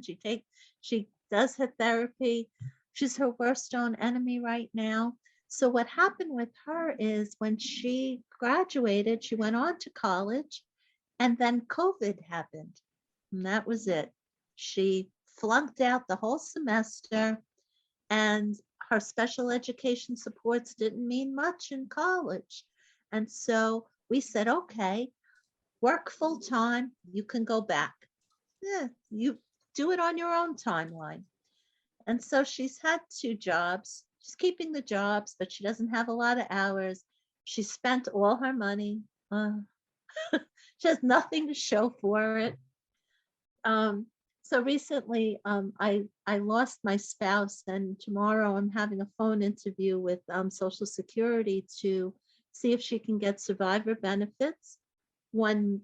S5: She does her therapy. She's her worst own enemy right now. So what happened with her is when she graduated, she went on to college, and then COVID happened. And that was it. She flunked out the whole semester, and her special education supports didn't mean much in college. And so we said, okay, work full time, you can go back. You do it on your own timeline. And so she's had 2 jobs. She's keeping the jobs, but she doesn't have a lot of hours. She spent all her money. She has nothing to show for it. So recently, I lost my spouse, and tomorrow I'm having a phone interview with Social Security to see if she can get survivor benefits. One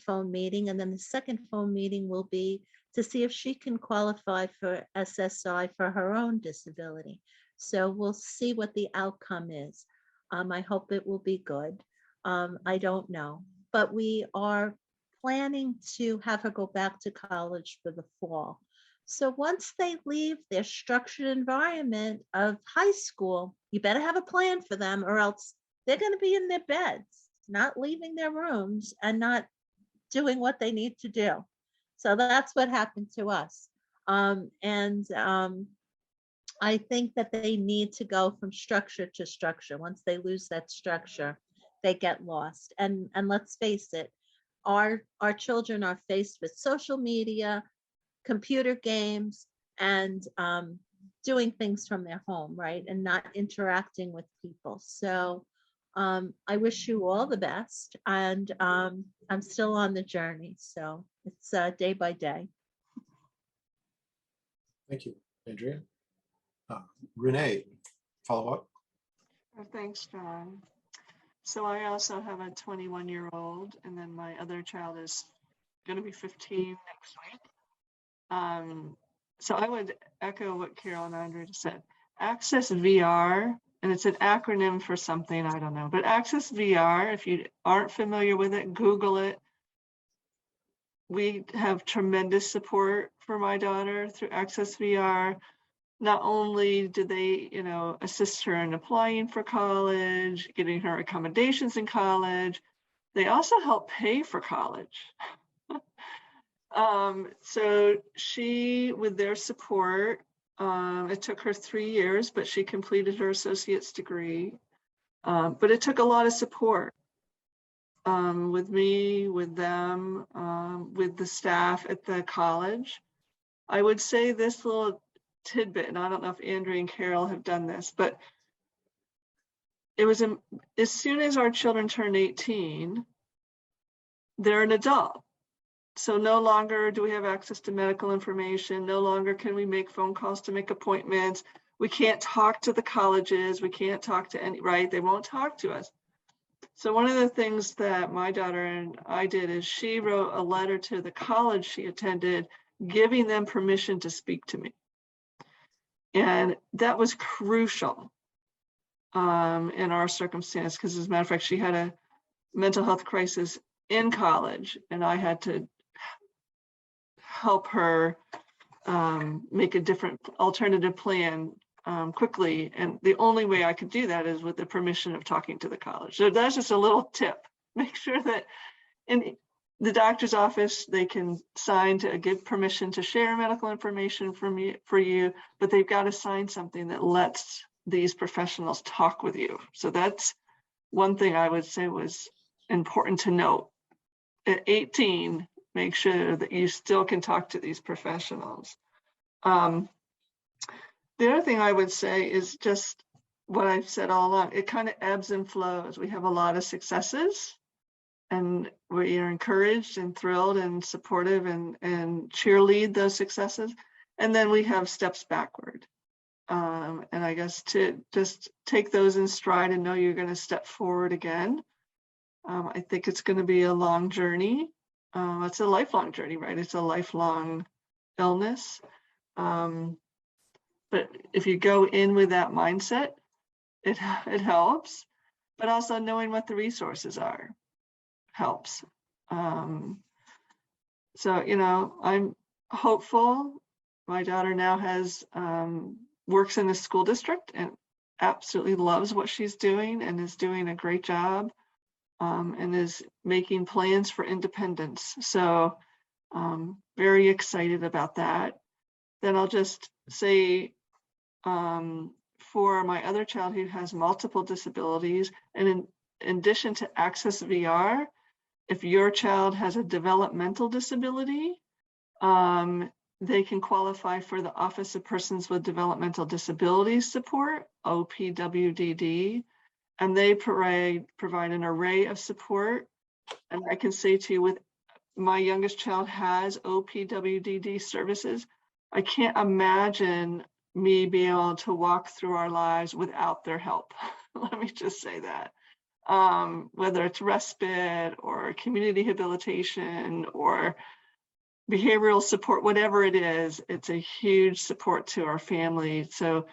S5: phone meeting, and then the second phone meeting will be to see if she can qualify for SSI for her own disability. So we'll see what the outcome is. I hope it will be good. I don't know, but we are planning to have her go back to college for the fall. So once they leave their structured environment of high school, you better have a plan for them, or else they're going to be in their beds, not leaving their rooms and not doing what they need to do. So that's what happened to us. I think that they need to go from structure to structure. Once they lose that structure, they get lost. And let's face it, our children are faced with social media, computer games, and doing things from their home, right? And not interacting with people. So I wish you all the best. And I'm still on the journey. So it's day by day.
S1: Thank you, Andrea. Renee, follow up.
S2: Thanks, John. So I also have a 21-year-old, and then my other child is going to be 15 next week. So I would echo what Carol and Andrea just said. Access VR, and it's an acronym for something, I don't know, but Access VR, if you aren't familiar with it, Google it. We have tremendous support for my daughter through Access VR. Not only do they, assist her in applying for college, getting her accommodations in college, They also help pay for college. So she, with their support, it took her 3 years, but she completed her associate's degree. But it took a lot of support with me, with them, with the staff at the college. I would say this little tidbit, and I don't know if Andrea and Carol have done this, but it was as soon as our children turned 18, they're an adult. So no longer do we have access to medical information. No longer can we make phone calls to make appointments. We can't talk to the colleges. We can't talk to any, right? They won't talk to us. So one of the things that my daughter and I did is she wrote a letter to the college she attended, giving them permission to speak to me. And that was crucial in our circumstance, because as a matter of fact, she had a mental health crisis in college, and I had to help her make a different alternative plan quickly. And the only way I could do that is with the permission of talking to the college. So that's just a little tip. Make sure that in the doctor's office, they can sign to give permission to share medical information for you, but they've got to sign something that lets these professionals talk with you. So that's one thing I would say was important to note. At 18, make sure that you still can talk to these professionals. The other thing I would say is just what I've said all along. It kind of ebbs and flows. We have a lot of successes, and we are encouraged and thrilled and supportive and cheerlead those successes. And then we have steps backward. And I guess to just take those in stride and know you're going to step forward again. I think it's going to be a long journey. It's a lifelong journey, right? It's a lifelong illness. But if you go in with that mindset, it helps. But also knowing what the resources are helps. So, you know, I'm hopeful. My daughter now has works in the school district and absolutely loves what she's doing and is doing a great job. And is making plans for independence. So very excited about that. Then I'll just say for my other child who has multiple disabilities, and in addition to Access VR, if your child has a developmental disability, they can qualify for the Office of Persons with Developmental Disabilities Support, OPWDD. And they provide an array of support. And I can say to you, with my youngest child has OPWDD services, I can't imagine me being able to walk through our lives without their help. Let me just say that. Whether it's respite or community rehabilitation or behavioral support, whatever it is, it's a huge support to our family. So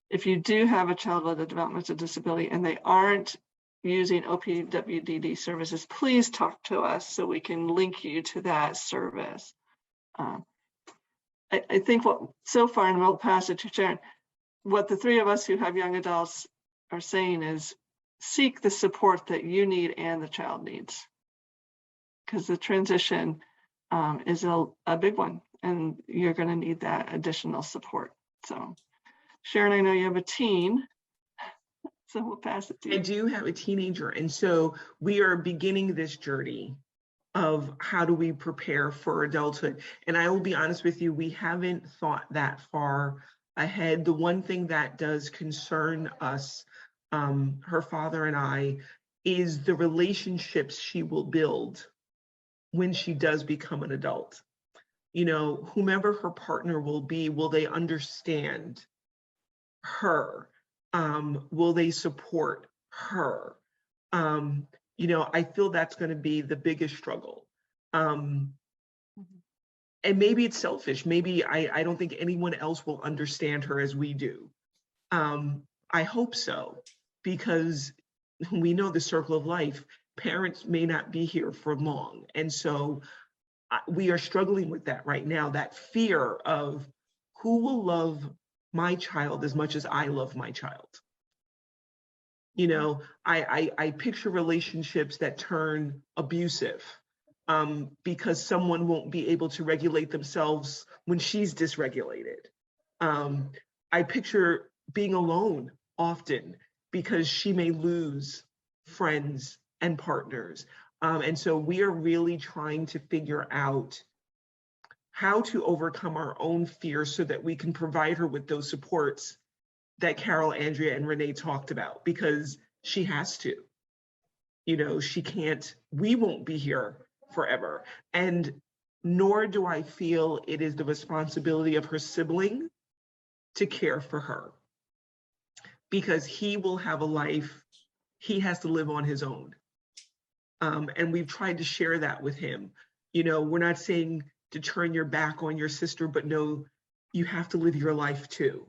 S2: if you do have a child with a developmental disability and they aren't using OPWDD services, please talk to us so we can link you to that service. I think what so far, and we'll pass it to Sharon, what the three of us who have young adults are saying is seek the support that you need and the child needs. Because the transition is a big one and you're going to need that additional support. So. Sharon, I know you have a teen, so we'll pass it to you.
S3: I do have a teenager, and so we are beginning this journey of how do we prepare for adulthood. And I will be honest with you, we haven't thought that far ahead. The one thing that does concern us, her father and I, is the relationships she will build when she does become an adult. You know, whomever her partner will be, will they understand her? Will they support her? You know, I feel that's going to be the biggest struggle. And maybe it's selfish. Maybe I don't think anyone else will understand her as we do. I hope so, because we know the circle of life. Parents may not be here for long. And so we are struggling with that right now, that fear of who will love my child as much as I love my child. You know, I picture relationships that turn abusive because someone won't be able to regulate themselves when she's dysregulated. I picture being alone often because she may lose friends and partners. And so we are really trying to figure out how to overcome our own fears so that we can provide her with those supports that Carol, Andrea, and Renee talked about, because she has to. You know, she can't, we won't be here forever. And nor do I feel it is the responsibility of her sibling to care for her, because he will have a life he has to live on his own. And we've tried to share that with him. You know, we're not saying to turn your back on your sister, but no, you have to live your life too.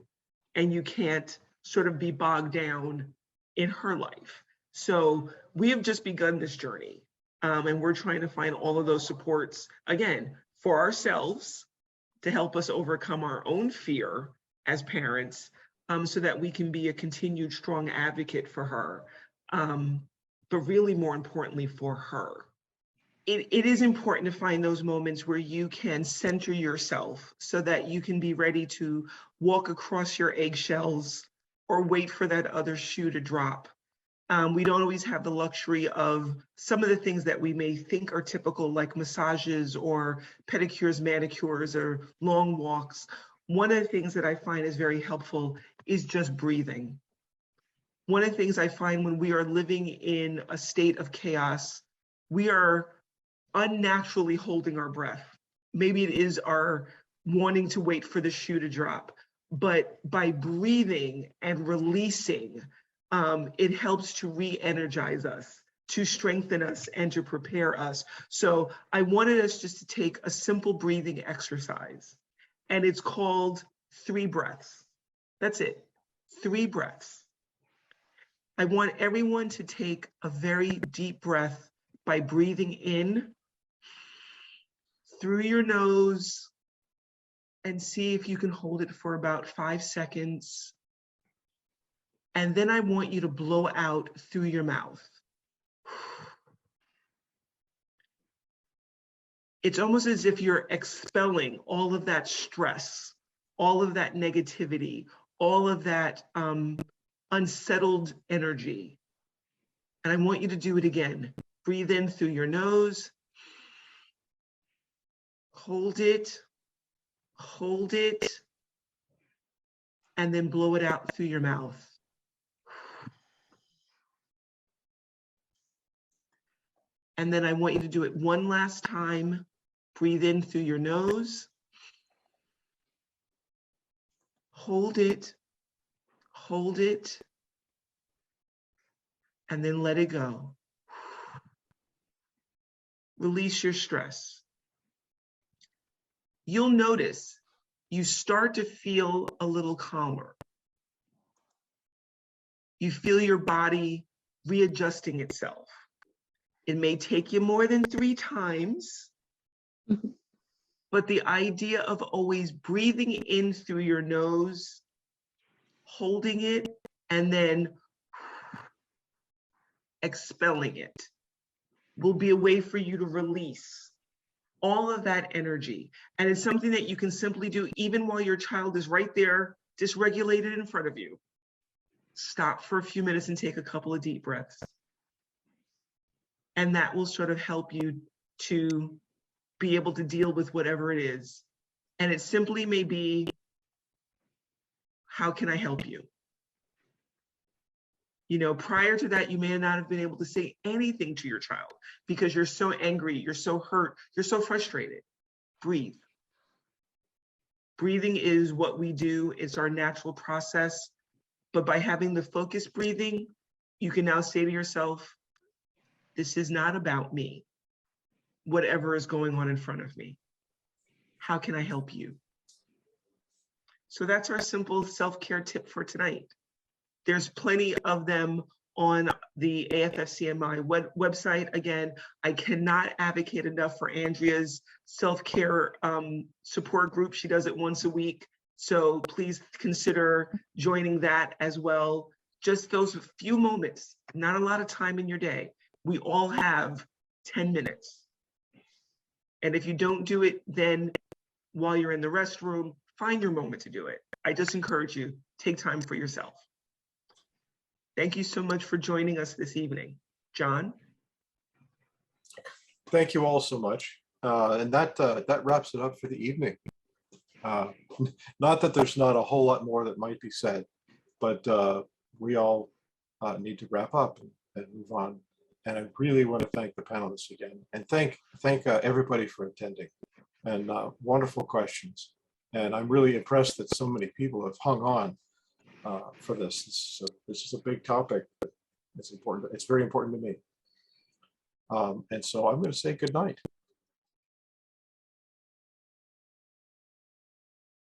S3: And you can't sort of be bogged down in her life. So we have just begun this journey. And we're trying to find all of those supports, again, for ourselves to help us overcome our own fear as parents, so that we can be a continued strong advocate for her. But really more importantly for her. It is important to find those moments where you can center yourself so that you can be ready to walk across your eggshells or wait for that other shoe to drop. We don't always have the luxury of some of the things that we may think are typical, like massages or pedicures, manicures, or long walks. One of the things that I find is very helpful is just breathing. One of the things I find when we are living in a state of chaos, we are unnaturally holding our breath. Maybe it is our wanting to wait for the shoe to drop, but by breathing and releasing, it helps to re-energize us, to strengthen us, and to prepare us. So I wanted us just to take a simple breathing exercise, and it's called 3 breaths. That's it, 3 breaths. I want everyone to take a very deep breath by breathing in through your nose and see if you can hold it for about 5 seconds. And then I want you to blow out through your mouth. It's almost as if you're expelling all of that stress, all of that negativity, all of that unsettled energy. And I want you to do it again. Breathe in through your nose. Hold it, and then blow it out through your mouth. And then I want you to do it one last time. Breathe in through your nose. Hold it, and then let it go. Release your stress. You'll notice you start to feel a little calmer. You feel your body readjusting itself. It may take you more than 3 times, but the idea of always breathing in through your nose, holding it, and then expelling it will be a way for you to release all of that energy. And it's something that you can simply do even while your child is right there, dysregulated in front of you. Stop for a few minutes and take a couple of deep breaths. And that will sort of help you to be able to deal with whatever it is. And it simply may be, how can I help you? You know, prior to that, you may not have been able to say anything to your child because you're so angry, you're so hurt, you're so frustrated. Breathe. Breathing is what we do. It's our natural process. But by having the focused breathing, you can now say to yourself, this is not about me. Whatever is going on in front of me. How can I help you? So that's our simple self-care tip for tonight. There's plenty of them on the AFFCNY website. Again, I cannot advocate enough for Andrea's self-care support group. She does it once a week. So please consider joining that as well. just those few moments, not a lot of time in your day. We all have 10 minutes. And if you don't do it, then while you're in the restroom, find your moment to do it. I just encourage you, take time for yourself. Thank you so much for joining us this evening. John?
S1: Thank you all so much. And that wraps it up for the evening. Not that there's not a whole lot more that might be said, but we all need to wrap up and move on. And I really want to thank the panelists again, and thank everybody for attending, and wonderful questions. And I'm really impressed that so many people have hung on for this. This is a big topic. It's important. It's very important to me. And so I'm going to say good night.